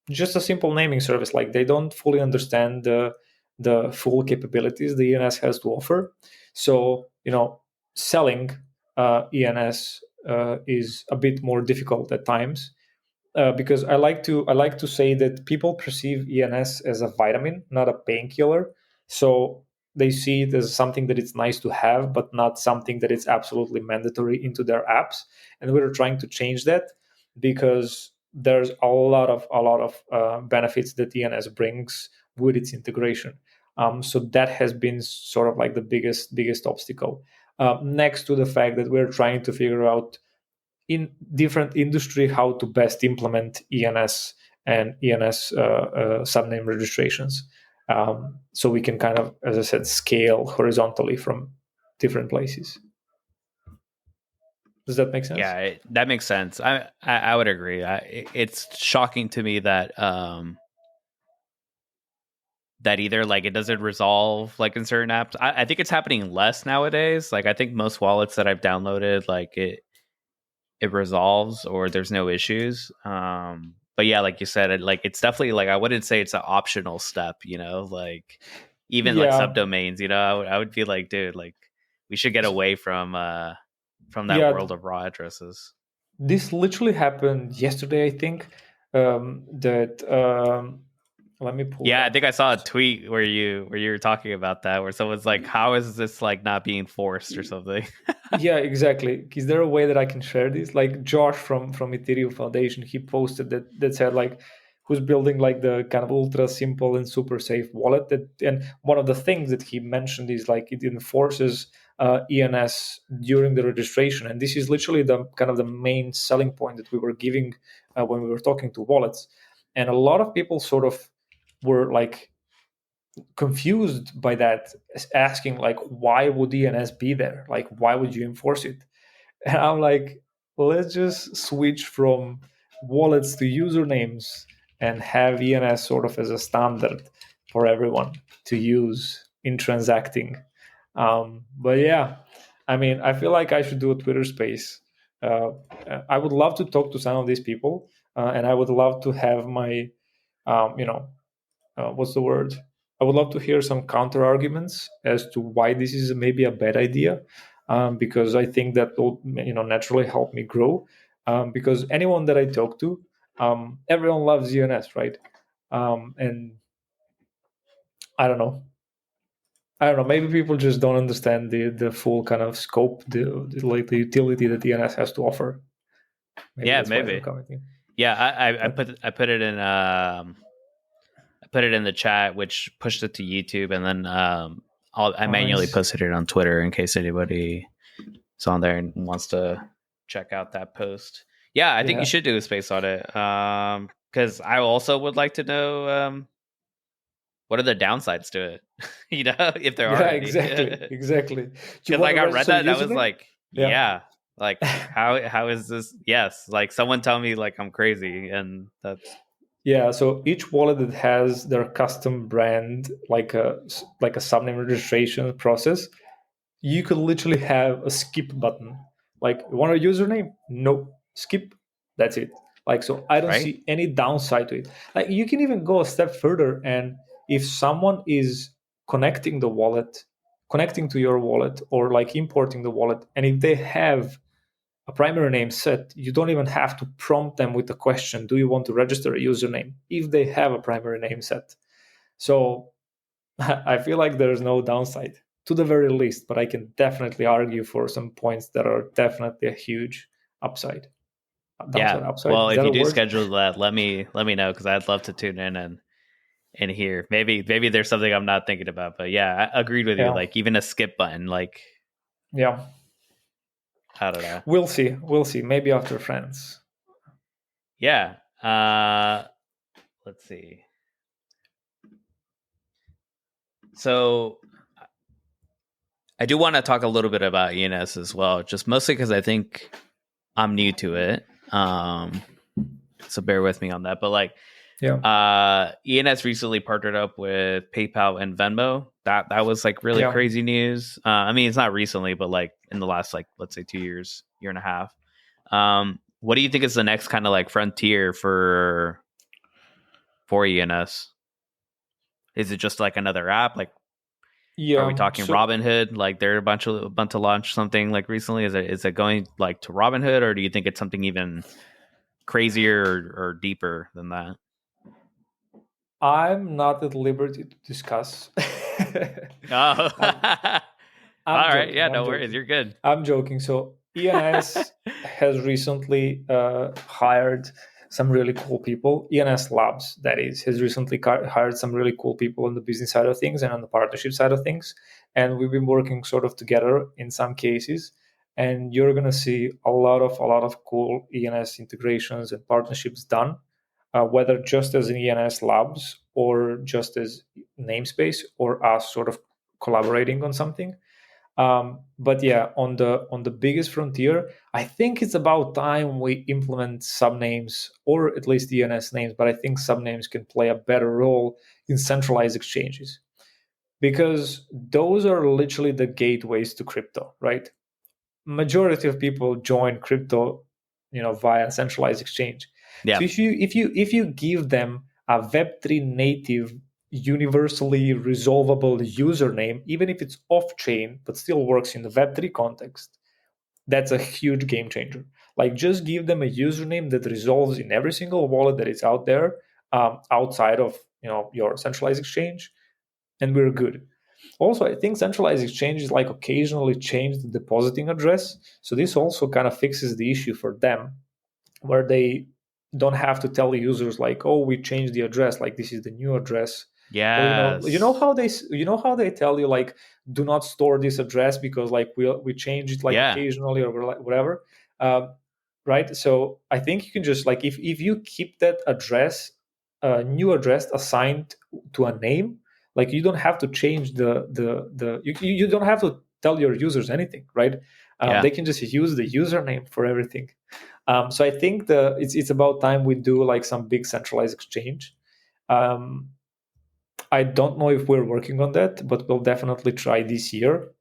just a simple naming service. Like they don't fully understand the full capabilities the ENS has to offer. So selling ENS is a bit more difficult at times, because I like to say that people perceive ENS as a vitamin, not a painkiller. So they see it as something that it's nice to have, but not something that it's absolutely mandatory into their apps. And we're trying to change that, because there's a lot of benefits that ENS brings with its integration. So that has been sort of like the biggest obstacle. Next to the fact that we're trying to figure out in different industry how to best implement ENS and ENS subname registrations, so we can kind of, as I said, scale horizontally from different places. Does that make sense? Yeah, that makes sense. I would agree. It's shocking to me that that either like it doesn't resolve like in certain apps. I think it's happening less nowadays. Like I think most wallets that I've downloaded, like it resolves or there's no issues. But yeah, like you said, like it's definitely like I wouldn't say it's an optional step. Like even like Yeah, subdomains. I would be like, dude, like we should get away from that yeah. world of raw addresses. This literally happened yesterday, I think. That let me pull it Yeah, I up. think I saw a tweet where you were talking about that, where someone's like, "How is this like not being forced or something?" Yeah, exactly. Is there a way that I can share this? Like Josh from Ethereum Foundation, he posted that said like, who's building like the kind of ultra simple and super safe wallet. And one of the things that he mentioned is like it enforces ENS during the registration, and this is literally the kind of the main selling point that we were giving when we were talking to wallets. And a lot of people sort of were like confused by that, asking like, why would ENS be there? Like, why would you enforce it? And I'm like, let's just switch from wallets to usernames and have ENS sort of as a standard for everyone to use in transacting. But yeah, I mean, I feel like I should do a Twitter space. uh, I would love to talk to some of these people, and I would love to have my um, you know what's the word? I would love to hear some counter arguments as to why this is maybe a bad idea, because I think that will naturally help me grow. Because anyone that I talk to, everyone loves ENS, right? And I don't know. I don't know. Maybe people just don't understand the full kind of scope, like the utility that ENS has to offer. Maybe Yeah, that's why they're maybe. commenting. Yeah, I But put it in I put it in the chat, which pushed it to YouTube, and then I manually nice. posted it on Twitter in case anybody is on there and wants to check out that post. Yeah, I think you Yeah. should do a space audit. Because I also would like to know what are the downsides to it. If there are Yeah. any. Exactly. Exactly. Do you Because want like to I read register a that, and I was username? like, Yeah. yeah, like how is this? Yes, like someone tell me like I'm crazy, and that's Yeah, so each wallet that has their custom brand, like a subname registration process, you could literally have a skip button. Like, you want a username? No, skip. That's it. Like, so I don't right. see any downside to it. Like, you can even go a step further, and if someone is connecting the wallet, connecting to your wallet, or like importing the wallet, and if they have a primary name set, you don't even have to prompt them with the question, do you want to register a username, if they have a primary name set. So I feel like there's no downside to the very least, but I can definitely argue for some points that are definitely a huge upside. Yeah. Upside? Well, Is if that you a do word? schedule that, let me know because I'd love to tune in in here. Maybe there's something I'm not thinking about, but yeah, I agreed with you. Yeah. Like even a skip button, like Yeah. I don't know. We'll see. We'll see. Maybe after France. Yeah. Let's see. So I do want to talk a little bit about ENS as well, just mostly because I think I'm new to it. So bear with me on that. But like, ENS recently partnered up with PayPal and Venmo. That was like really crazy news. I mean, it's not recently, but like in the last like let's say 2 years, year and a half. What do you think is the next kind of like frontier for ENS? Is it just like another app? Like, are we talking Robinhood? Like they're about to launch something like recently. Is it going like to Robinhood, or do you think it's something even crazier or deeper than that? I'm not at liberty to discuss. Oh. I'm all right. joking, Yeah, no worries. You're good. I'm joking. So ENS has recently hired some really cool people. ENS Labs, that is, has recently hired some really cool people on the business side of things and on the partnership side of things. And we've been working sort of together in some cases. And you're going to see a lot of cool ENS integrations and partnerships done, whether just as an ENS Labs or just as Namespace or us sort of collaborating on something. But yeah, on the biggest frontier, I think it's about time we implement subnames or at least ENS names. But I think subnames can play a better role in centralized exchanges, because those are literally the gateways to crypto, right? Majority of people join crypto, via centralized exchange. Yeah. So if you give them a Web3 native, universally resolvable username, even if it's off chain but still works in the Web3 context, that's a huge game changer. Like, just give them a username that resolves in every single wallet that is out there, outside of your centralized exchange, and we're good. Also, I think centralized exchanges like occasionally change the depositing address. So this also kind of fixes the issue for them, where they don't have to tell the users like, oh, we changed the address, like this is the new address. Yeah. Or you know how they tell you like, do not store this address because like we change it like occasionally or whatever. Right. So I think you can just like, if you keep that address, new address assigned to a name, like you don't have to change you don't have to tell your users anything, right? They can just use the username for everything. So I think it's about time we do like some big centralized exchange. I don't know if we're working on that, but we'll definitely try this year.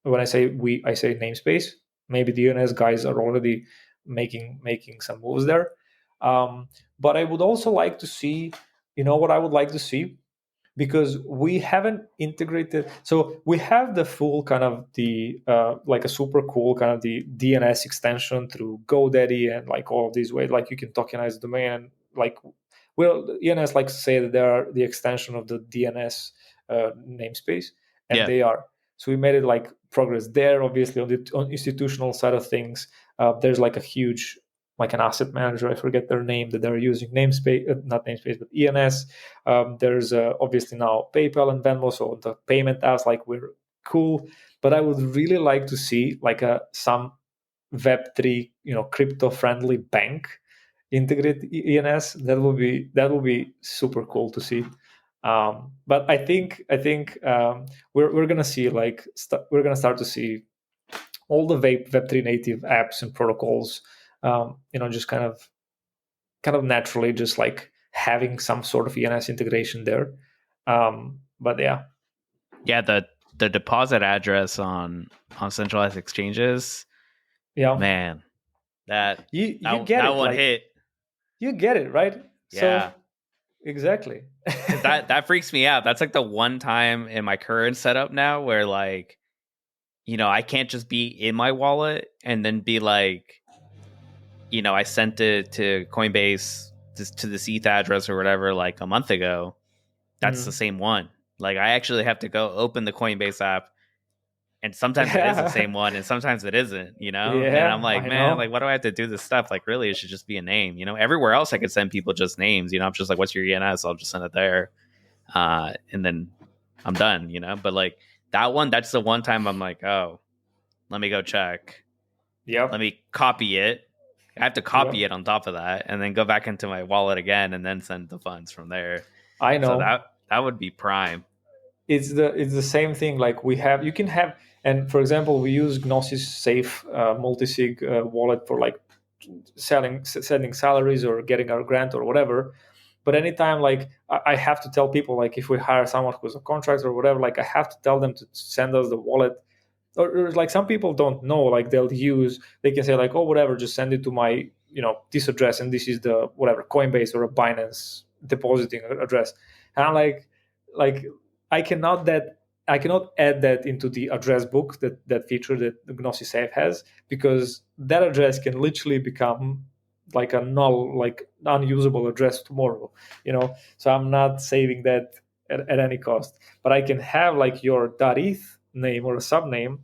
When I say we, I say Namespace. Maybe the ENS guys are already making some moves there. But I would also like to see, what I would like to see, because we haven't integrated. So we have the full kind of the like a super cool kind of the DNS extension through GoDaddy and like all of these ways, like you can tokenize the domain, and like, well, ENS likes to say that they are the extension of the DNS namespace, and they are. So we made it like progress there. Obviously, on the institutional side of things, there's like a huge, like an asset manager, I forget their name, that they're using Namespace, not Namespace, but ENS. There's obviously now PayPal and Venmo, so the payment apps, like, we're cool. But I would really like to see like some Web3, crypto-friendly bank integrate ENS. That will be super cool to see. But I think we're gonna see like we're gonna start to see all the Web3 native apps and protocols, just kind of naturally, just like having some sort of ENS integration there. But yeah, the deposit address on centralized exchanges. Yeah, man, that you get that it, one like, hit. You get it, right? Yeah, so, exactly. that freaks me out. That's like the one time in my current setup now where like, I can't just be in my wallet and then be like, I sent it to Coinbase to this ETH address or whatever like a month ago. That's the same one. Like, I actually have to go open the Coinbase app, and sometimes it is the same one, and sometimes it isn't, Yeah, and I'm like, I man, know. like, why do I have to do this stuff? Like, really, it should just be a name, everywhere else I could send people just names, I'm just like, what's your ENS? I'll just send it there. and then I'm done, But like that one, that's the one time I'm like, oh, let me go check. Yep. Let me copy it. I have to copy it on top of that, and then go back into my wallet again, and then send the funds from there. I know. So that would be prime. It's the same thing. Like you can have, and for example, we use Gnosis Safe multisig wallet for like sending salaries or getting our grant or whatever. But anytime like I have to tell people, like if we hire someone who's a contractor or whatever, like I have to tell them to send us the wallet. Or like some people don't know, like they can say like, oh, whatever, just send it to my this address, and this is the whatever Coinbase or a Binance depositing address. And I'm like I cannot add that into the address book, that feature that the Gnosis Safe has, because that address can literally become like a null, like unusable address tomorrow. So I'm not saving that at any cost. But I can have like your .eth name or a subname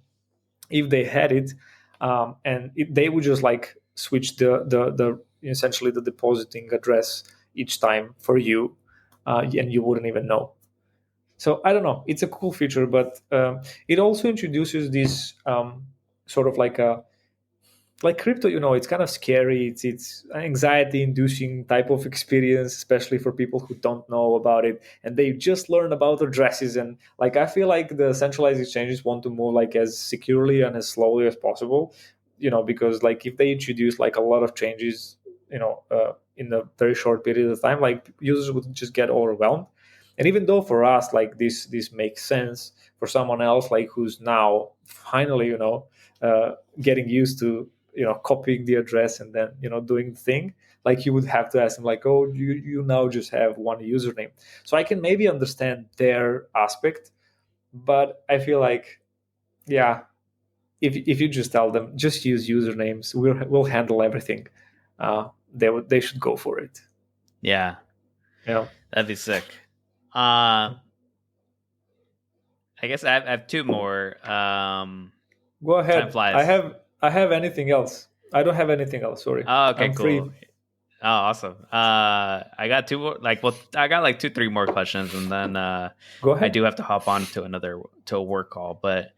if they had it, and they would just like switch the essentially the depositing address each time for you, and you wouldn't even know. So I don't know. It's a cool feature, but it also introduces this sort of like crypto. It's kind of scary. It's an anxiety-inducing type of experience, especially for people who don't know about it and they just learn about addresses. And like I feel like the centralized exchanges want to move like as securely and as slowly as possible. Because like if they introduce like a lot of changes, in a very short period of time, like users would just get overwhelmed. And even though for us, like this makes sense, for someone else, like who's now finally, getting used to, copying the address and then, doing the thing, like you would have to ask them like, oh, you now just have one username. So I can maybe understand their aspect, but I feel like, yeah, if you just tell them, just use usernames, we'll handle everything. They should go for it. Yeah. Yeah. That'd be sick. I guess I have two more. Go ahead. I have anything else. I don't have anything else. Sorry. Oh, okay, I'm cool. free. Oh, awesome. I got two more. I got like 2-3 more questions, and then Go ahead. I do have to hop on to a work call. But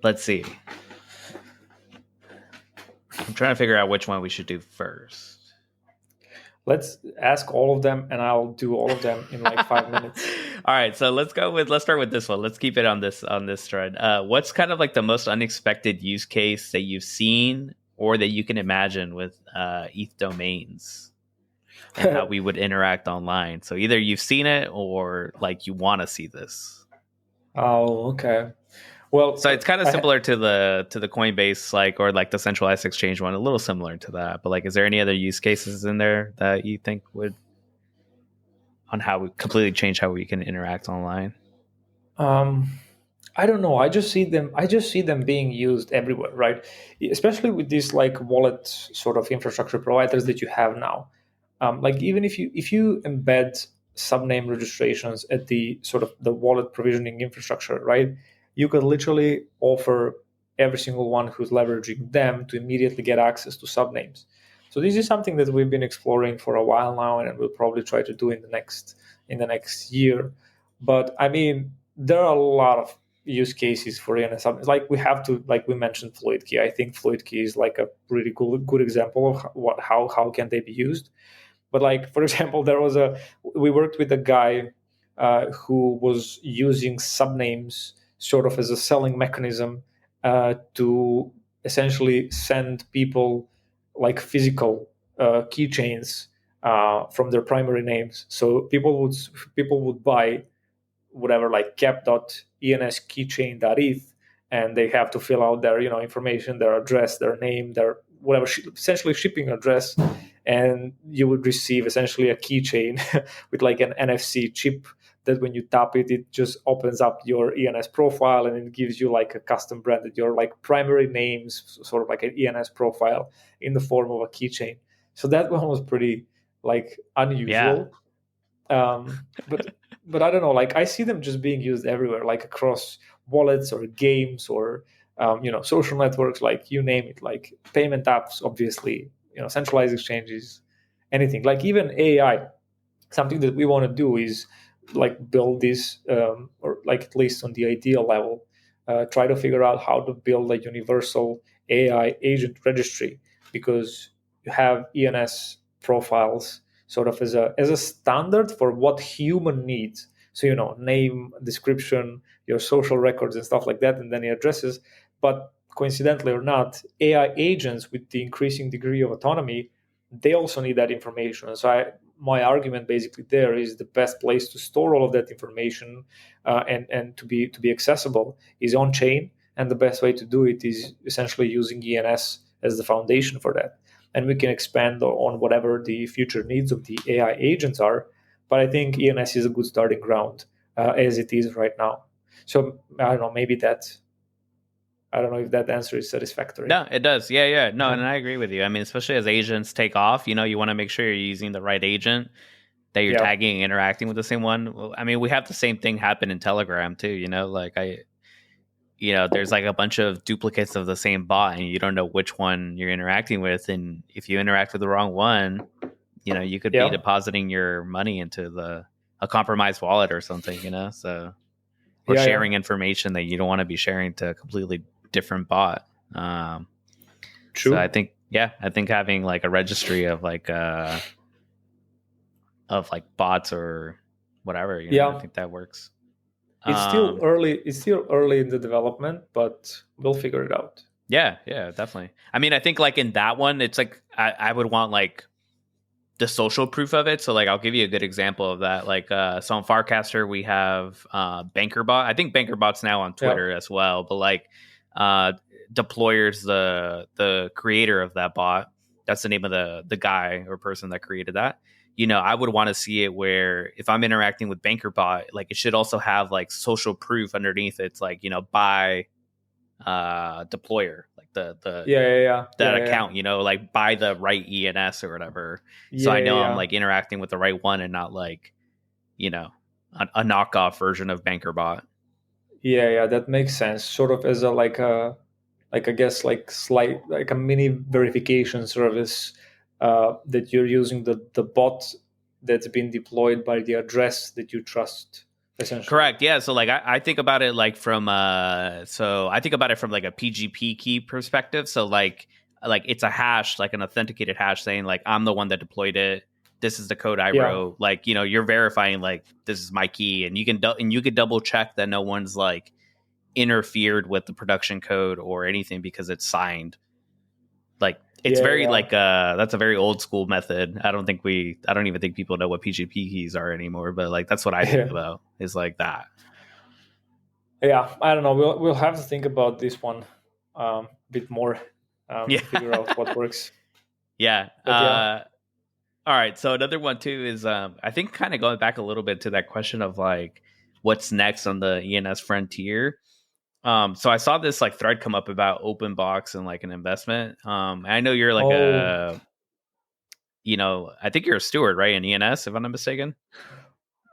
let's see. I'm trying to figure out which one we should do first. Let's ask all of them, and I'll do all of them in like 5 minutes. All right, so let's start with this one. Let's keep it on this thread. What's kind of like the most unexpected use case that you've seen or that you can imagine with ETH domains and how we would interact online? So either you've seen it or like you want to see this. Oh, okay. Well, so it's kind of similar to the Coinbase, like, or like the centralized exchange one, a little similar to that. But like, is there any other use cases in there that you think would, on how we completely change how we can interact online? I don't know. I just see them being used everywhere, right? Especially with these like wallet sort of infrastructure providers that you have now. Like even if you embed subname registrations at the sort of the wallet provisioning infrastructure, right? You could literally offer every single one who's leveraging them to immediately get access to subnames. So this is something that we've been exploring for a while now, and we'll probably try to do in the next year. But I mean, there are a lot of use cases for ENS. Like we have to, like we mentioned, FluidKey. I think FluidKey is like a really good example of how can they be used. But like, for example, we worked with a guy who was using subnames sort of as a selling mechanism to essentially send people like physical keychains from their primary names. So people would buy whatever, like cap.ens keychain.eth, and they have to fill out their information, their address, their name, their whatever, essentially shipping address, and you would receive essentially a keychain with like an NFC chip that when you tap it, it just opens up your ENS profile and it gives you like a custom branded, your like primary names, sort of like an ENS profile in the form of a keychain. So that one was pretty like unusual. Yeah. But I don't know, like I see them just being used everywhere, like across wallets or games or social networks, like you name it, like payment apps, obviously, centralized exchanges, anything, like even AI. something that we want to do is like build this, or like at least on the idea level, try to figure out how to build a universal AI agent registry, because you have ENS profiles sort of as a standard for what human needs. So name, description, your social records and stuff like that, and then your addresses. But coincidentally or not, AI agents with the increasing degree of autonomy, they also need that information. So my argument basically there is the best place to store all of that information, and to be accessible is on chain, and the best way to do it is essentially using ENS as the foundation for that. And we can expand on whatever the future needs of the AI agents are. But I think ENS is a good starting ground as it is right now. So I don't know, I don't know if that answer is satisfactory. No, it does. Yeah. No, and I agree with you. I mean, especially as agents take off, you want to make sure you're using the right agent, that you're tagging and interacting with the same one. I mean, we have the same thing happen in Telegram too, like there's like a bunch of duplicates of the same bot and you don't know which one you're interacting with. And if you interact with the wrong one, you could be depositing your money into a compromised wallet or something, so, or sharing information that you don't want to be sharing to a completely different bot. True. So I think having like a registry of like bots or whatever, I think that works. It's still early. It's still early in the development, but we'll figure it out. Yeah, definitely. I mean, I think like in that one, it's like I would want like the social proof of it. So like I'll give you a good example of that. Like so on Farcaster we have BankerBot. I think BankerBot's now on Twitter as well, but like Deployer's the creator of that bot. That's the name of the guy or person that created that. I would want to see it where if I'm interacting with BankerBot, like it should also have like social proof underneath. It's like, by Deployer, like that account, like by the right ENS or whatever. So I know I'm like interacting with the right one and not like, a knockoff version of BankerBot. Yeah, that makes sense. Sort of as I guess like slight, like a mini verification service, that you're using the bot that's been deployed by the address that you trust, essentially. Correct. Yeah. So like I think about it like from like a PGP key perspective. So like it's a hash, like an authenticated hash saying like I'm the one that deployed it. This is the code I wrote. Like, you're verifying like this is my key, and you could double check that no one's like interfered with the production code or anything because it's signed. Like it's like that's a very old school method. I don't even think people know what PGP keys are anymore, but like that's what I think about is like that. Yeah, I don't know. We'll have to think about this one a bit more. Figure out what works. Yeah. All right. So another one too is I think kind of going back a little bit to that question of like what's next on the ENS frontier. So I saw this like thread come up about open box and like an investment. I know you're like I think you're a steward, right? In ENS, if I'm not mistaken.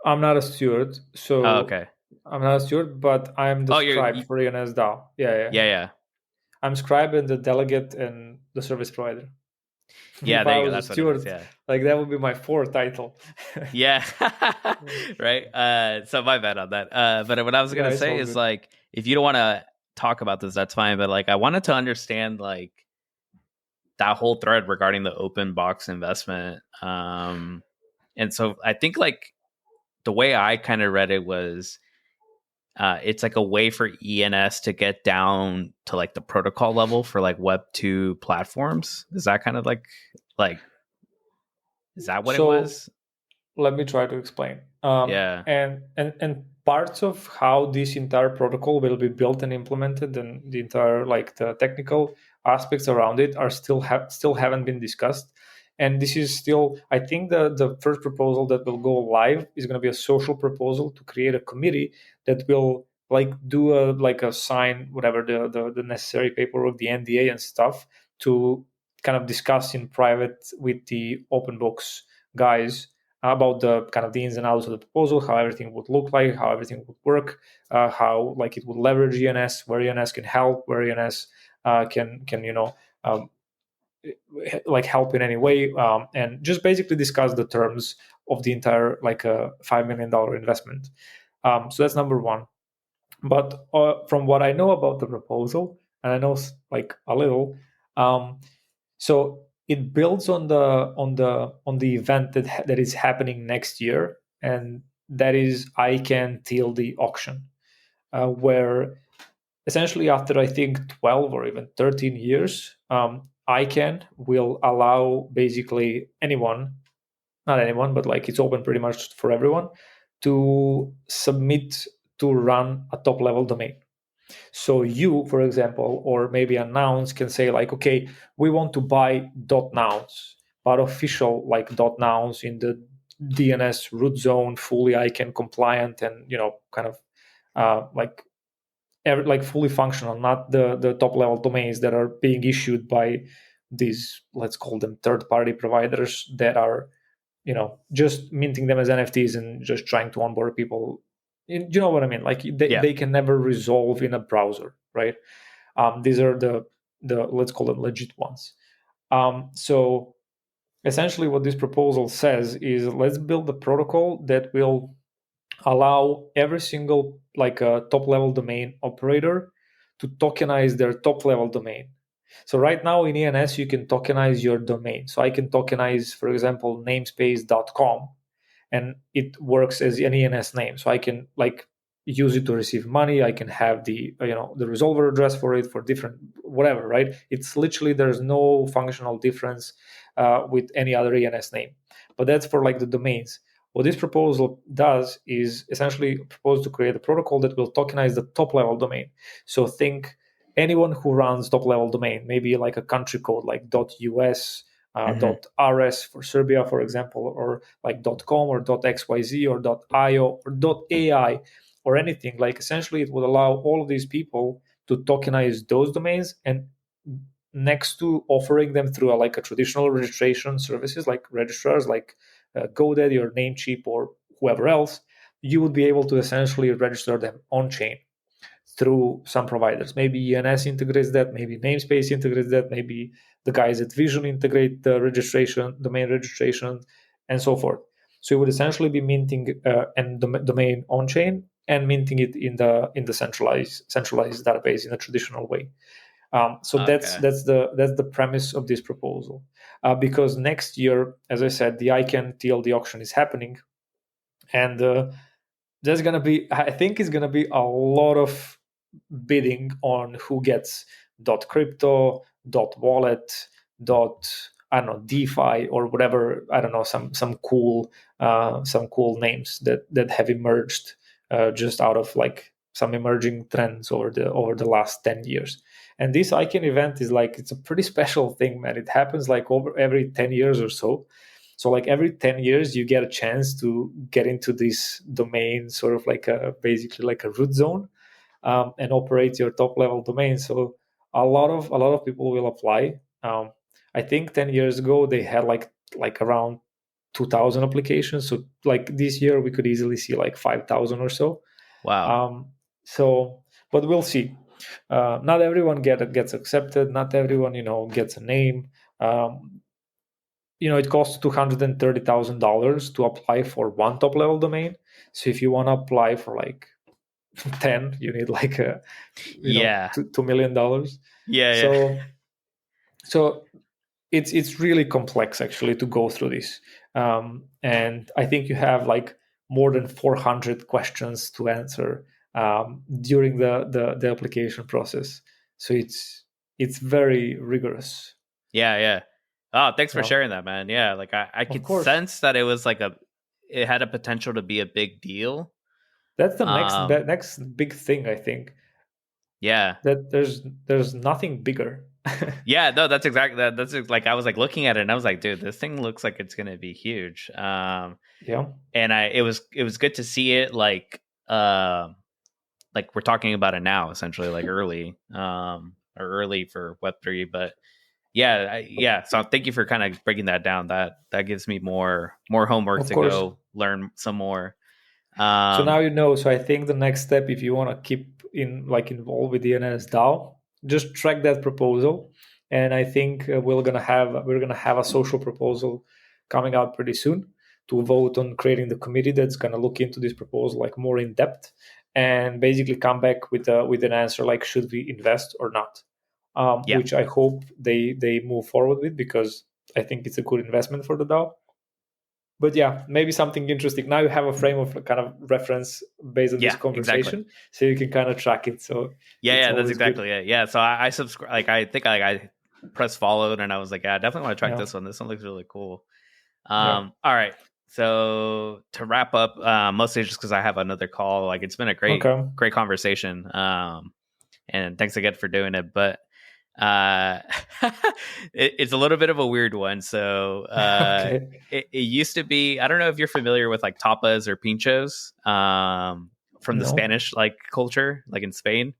I'm not a steward. So okay. I'm not a steward, but I'm the scribe for ENS DAO. Yeah. I'm scribe and the delegate and the service provider. Yeah, if I was a steward, like that would be my fourth title. Yeah. Right. So my bad on that. But what I was gonna say is like, if you don't want to talk about this, that's fine. But like, I wanted to understand like that whole thread regarding the open box investment. And so I think like the way I kind of read it was, it's like a way for ENS to get down to like the protocol level for like Web2 platforms. Is that kind of like, is that what it was? Let me try to explain. And parts of how this entire protocol will be built and implemented, and the entire like the technical aspects around it are still haven't been discussed. And this is still, I think the first proposal that will go live is going to be a social proposal to create a committee that will like do a sign whatever the necessary paperwork, the NDA and stuff, to kind of discuss in private with the open box guys about the kind of the ins and outs of the proposal, how everything would look like, how everything would work, how like it would leverage ENS, where ENS can help, where ENS can like help in any way, and just basically discuss the terms of the entire like a $5 million investment. So that's number one. But from what I know about the proposal, and I know like a little, so it builds on the event that is happening next year, and that is ICANN TLD auction, where essentially after I think 12 or even 13 years, ICANN will allow basically anyone, not anyone, but like it's open pretty much for everyone to submit to run a top level domain. So you, for example, or maybe a nouns can say like, okay, we want to buy .nouns, but official like .nouns in the DNS root zone, fully ICANN compliant, and kind of like fully functional, not the top level domains that are being issued by these, let's call them third party providers that are just minting them as NFTs and just trying to onboard people. You know what I mean? Like they can never resolve in a browser, right? These are the let's call them legit ones. So essentially what this proposal says is let's build a protocol that will allow every single like a top level domain operator to tokenize their top level domain. So right now in ENS, you can tokenize your domain. So I can tokenize, for example, namespace.com, and it works as an ENS name. So I can like use it to receive money. I can have the the resolver address for it for different whatever, right? It's literally there's no functional difference with any other ENS name. But that's for like the domains. What this proposal does is essentially propose to create a protocol that will tokenize the top level domain. So think anyone who runs top level domain, maybe like a country code like .us, .rs for Serbia, for example, or like .com or .xyz or .io or .ai or anything. Like essentially it would allow all of these people to tokenize those domains, and next to offering them through like a traditional registration services like registrars like GoDaddy or Namecheap or whoever else, you would be able to essentially register them on chain through some providers. Maybe ENS integrates that, maybe Namespace integrates that, maybe the guys at Vision integrate the registration, domain registration, and so forth. So you would essentially be minting and domain on chain and minting it in the centralized database in a traditional way. So that's the premise of this proposal, because next year, as I said, the ICANN TLD auction is happening, and there's gonna be, I think, it's gonna be a lot of bidding on who gets .crypto, .wallet, I don't know, DeFi or whatever. I don't know, some cool names that have emerged just out of like some emerging trends over the last 10 years. And this ICANN event is like, it's a pretty special thing, man. It happens like over every 10 years or so. So like every 10 years, you get a chance to get into this domain, sort of like basically like a root zone, and operate your top level domain. So a lot of people will apply. I think 10 years ago, they had like around 2,000 applications. So like this year, we could easily see like 5,000 or so. Wow. So, but we'll see. Not everyone gets accepted. Not everyone, gets a name. It costs $230,000 to apply for one top level domain. So if you want to apply for like 10, you need like $2 million. So it's really complex actually to go through this. And I think you have like more than 400 questions to answer during the application process. So it's very rigorous. Yeah. Oh, thanks for sharing that, man. Yeah, like I could sense that it was like it had a potential to be a big deal. That's the next big thing, I think. Yeah. That there's nothing bigger. Yeah, no, that's exactly that. That's like I was like looking at it and I was like, dude, this thing looks like it's gonna be huge. Yeah. And it was good to see it like we're talking about it now, essentially, like early, or early for Web3, but yeah. So thank you for kind of breaking that down. That gives me more homework to go learn some more. So now you know. So I think the next step, if you want to keep involved with the ENS DAO, just track that proposal, and I think we're gonna have a social proposal coming out pretty soon to vote on creating the committee that's going to look into this proposal like more in depth and basically come back with an answer like should we invest or not, which I hope they move forward with, because I think it's a good investment for the DAO. But yeah, maybe something interesting. Now you have a frame of kind of reference based on this conversation, so you can kind of track it. So that's exactly it. Yeah, so I subscribe. Like I think I pressed followed, and I was like, I definitely want to track this one. This one looks really cool. All right. So to wrap up, mostly just because I have another call. Like it's been a great conversation. And thanks again for doing it. But it's a little bit of a weird one. So it used to be, I don't know if you're familiar with like tapas or pinchos from the Spanish like culture, like in Spain.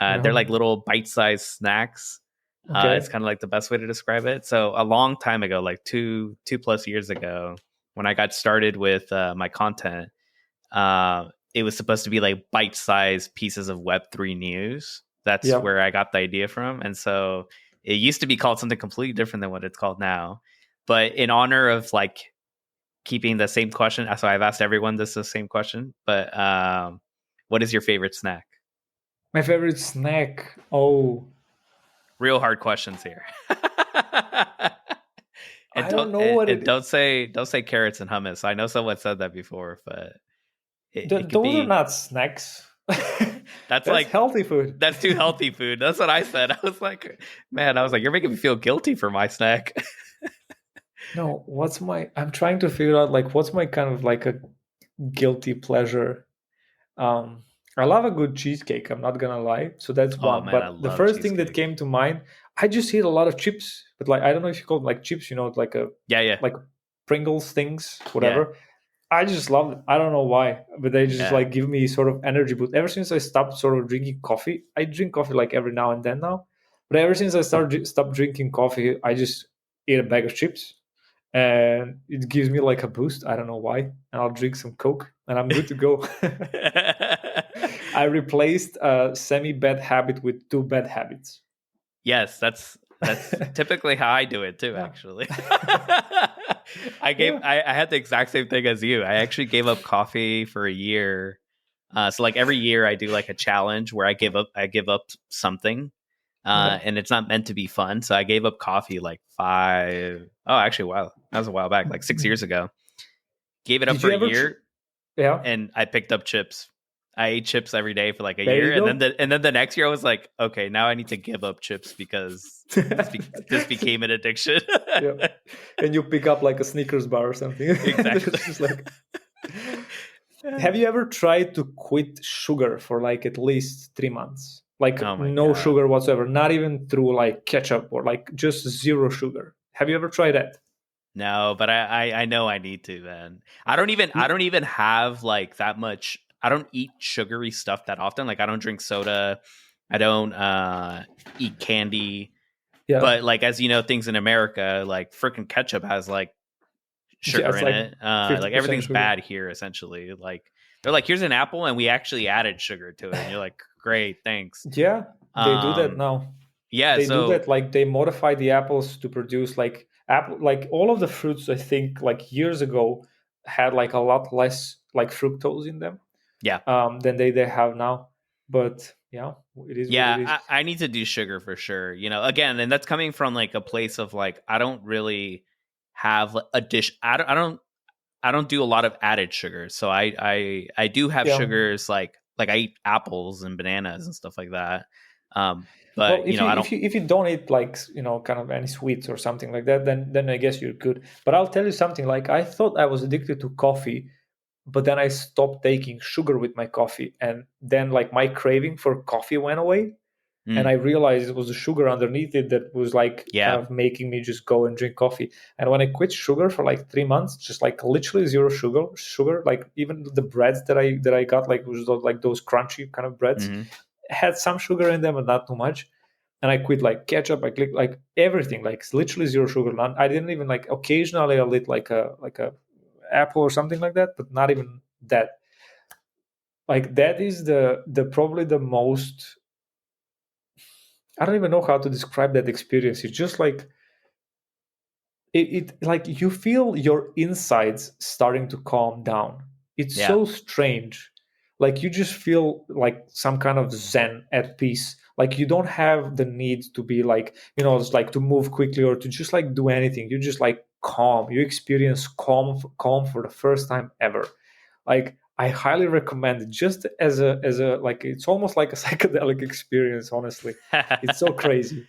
They're like little bite-sized snacks. It's kind of like the best way to describe it. So a long time ago, like two plus years ago, when I got started with my content, it was supposed to be like bite-sized pieces of Web3 news. That's where I got the idea from. And so it used to be called something completely different than what it's called now. But in honor of like keeping the same question, so I've asked everyone this the same question, but what is your favorite snack? My favorite snack? Oh. Real hard questions here. And I don't know what it is. Don't say carrots and hummus. I know someone said that before, but those are not snacks. That's like healthy food. That's too healthy food. That's what I said. I was like, you're making me feel guilty for my snack. No, I'm trying to figure out like what's my kind of like a guilty pleasure. I love a good cheesecake, I'm not gonna lie. So that's one. But the first thing that came to mind, I just eat a lot of chips. But like I don't know if you call it like chips, like a like Pringles things, whatever. Yeah. I just love it. I don't know why, but they just like give me sort of energy boost. Ever since I stopped sort of drinking coffee, I drink coffee like every now and then now. But ever since I stopped drinking coffee, I just eat a bag of chips, and it gives me like a boost. I don't know why, and I'll drink some Coke, and I'm good to go. I replaced a semi-bad habit with 2 bad habits. Yes, that's typically how I do it too. Actually. I had the exact same thing as you. I actually gave up coffee for a year. So like every year I do like a challenge where I give up something. And it's not meant to be fun. So I gave up coffee like that was a while back, like 6 years ago. Gave it up for a year. And I picked up chips. I ate chips every day for like a year, and then the next year I was like, okay, now I need to give up chips because this became an addiction. And you pick up like a Snickers bar or something. Exactly. Just like... Have you ever tried to quit sugar for like at least 3 months? Like no sugar whatsoever, not even through like ketchup or like just 0 sugar. Have you ever tried that? No, but I know I need to, man. I don't even have like that much. I don't eat sugary stuff that often. Like I don't drink soda. I don't eat candy. Yeah. But like, as you know, things in America, like freaking ketchup has like sugar in it. Like everything's sugar. Bad here, essentially. Like they're like, here's an apple, and we actually added sugar to it. And you're like, great, thanks. Yeah, they do that now. Yeah, they do that. Like they modify the apples to produce like apple. Like all of the fruits, I think, like years ago, had like a lot less like fructose in them. Yeah. Than they have now. But yeah, it is. Yeah, what it is. I need to do sugar for sure. Again, and that's coming from like a place of like I don't really have a dish. I don't do a lot of added sugars. So I do have sugars like I eat apples and bananas and stuff like that. But if you don't eat like kind of any sweets or something like that, then I guess you're good. But I'll tell you something. Like I thought I was addicted to coffee. But then I stopped taking sugar with my coffee. And then like my craving for coffee went away. And I realized it was the sugar underneath it that was like kind of making me just go and drink coffee. And when I quit sugar for like 3 months, just like literally 0 sugar, like even the breads that I got, like was like those crunchy kind of breads, had some sugar in them, but not too much. And I quit like ketchup, I quit like everything, like literally 0 sugar. I didn't even like occasionally I'll eat like a apple or something like that, but not even that. Like that is the probably the most, I don't even know how to describe that experience. It's just like it like you feel your insides starting to calm down. It's Yeah. so strange. Like you just feel like some kind of zen, at peace. Like you don't have the need to be like, it's like to move quickly or to just like do anything. You just like calm. You experience calm for the first time ever. Like I highly recommend it, just as a like, it's almost like a psychedelic experience, honestly. It's so crazy.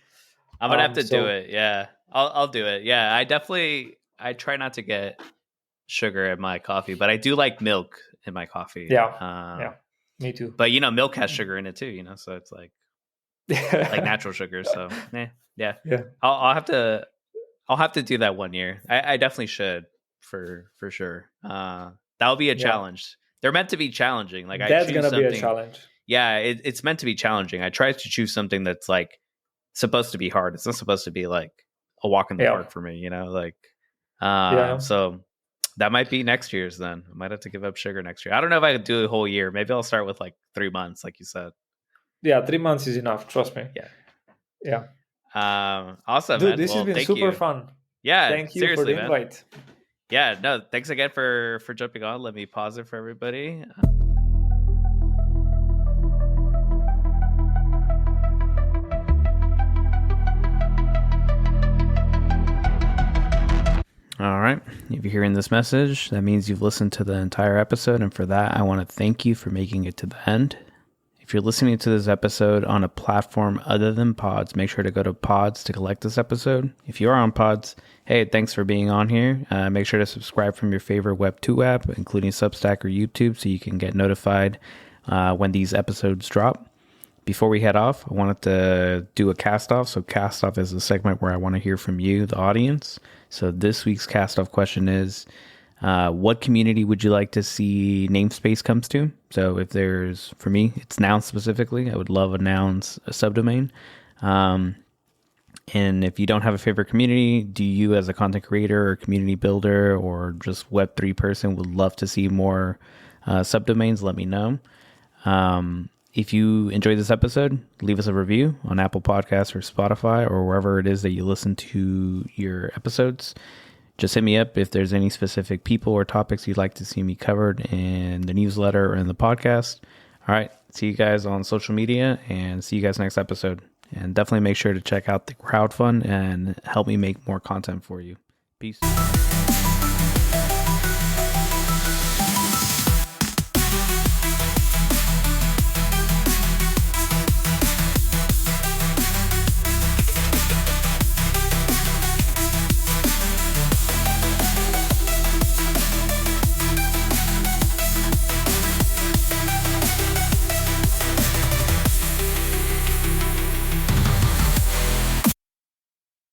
I'm gonna have to do So it. Yeah, I'll do it. Yeah, I try not to get sugar in my coffee, but I do like milk in my coffee. yeah, me too. But milk has sugar in it too. So it's like natural sugar. So yeah. Yeah. I'll have to do that one year. I definitely should for sure. That'll be a challenge. They're meant to be challenging. Like That's I choose gonna something. be a challenge. Yeah, it's meant to be challenging. I try to choose something that's like supposed to be hard. It's not supposed to be like a walk in the park for me. So that might be next year's. Then I might have to give up sugar next year. I don't know if I could do a whole year. Maybe I'll start with like 3 months, like you said. Yeah, 3 months is enough. Trust me. Yeah. Awesome, Dude, man. this has been super fun. Yeah, thank you for the invite. Yeah, no, thanks again for jumping on. Let me pause it for everybody. All right. If you're hearing this message, that means you've listened to the entire episode. And for that, I want to thank you for making it to the end. If you're listening to this episode on a platform other than Pods, make sure to go to Pods to collect this episode. If you are on Pods, hey, thanks for being on here. Make sure to subscribe from your favorite Web 2 app, including Substack or YouTube, so you can get notified when these episodes drop. Before we head off, I wanted to do a cast off. So cast off is a segment where I want to hear from you, the audience. So this week's cast off question is, what community would you like to see Namespace comes to? So if there's, for me, it's nouns specifically. I would love a nouns subdomain. And if you don't have a favorite community, do you as a content creator or community builder or just Web3 person would love to see more subdomains? Let me know. If you enjoyed this episode, leave us a review on Apple Podcasts or Spotify or wherever it is that you listen to your episodes. Just hit me up if there's any specific people or topics you'd like to see me covered in the newsletter or in the podcast. All right. See you guys on social media and see you guys next episode. And definitely make sure to check out the crowdfund and help me make more content for you. Peace.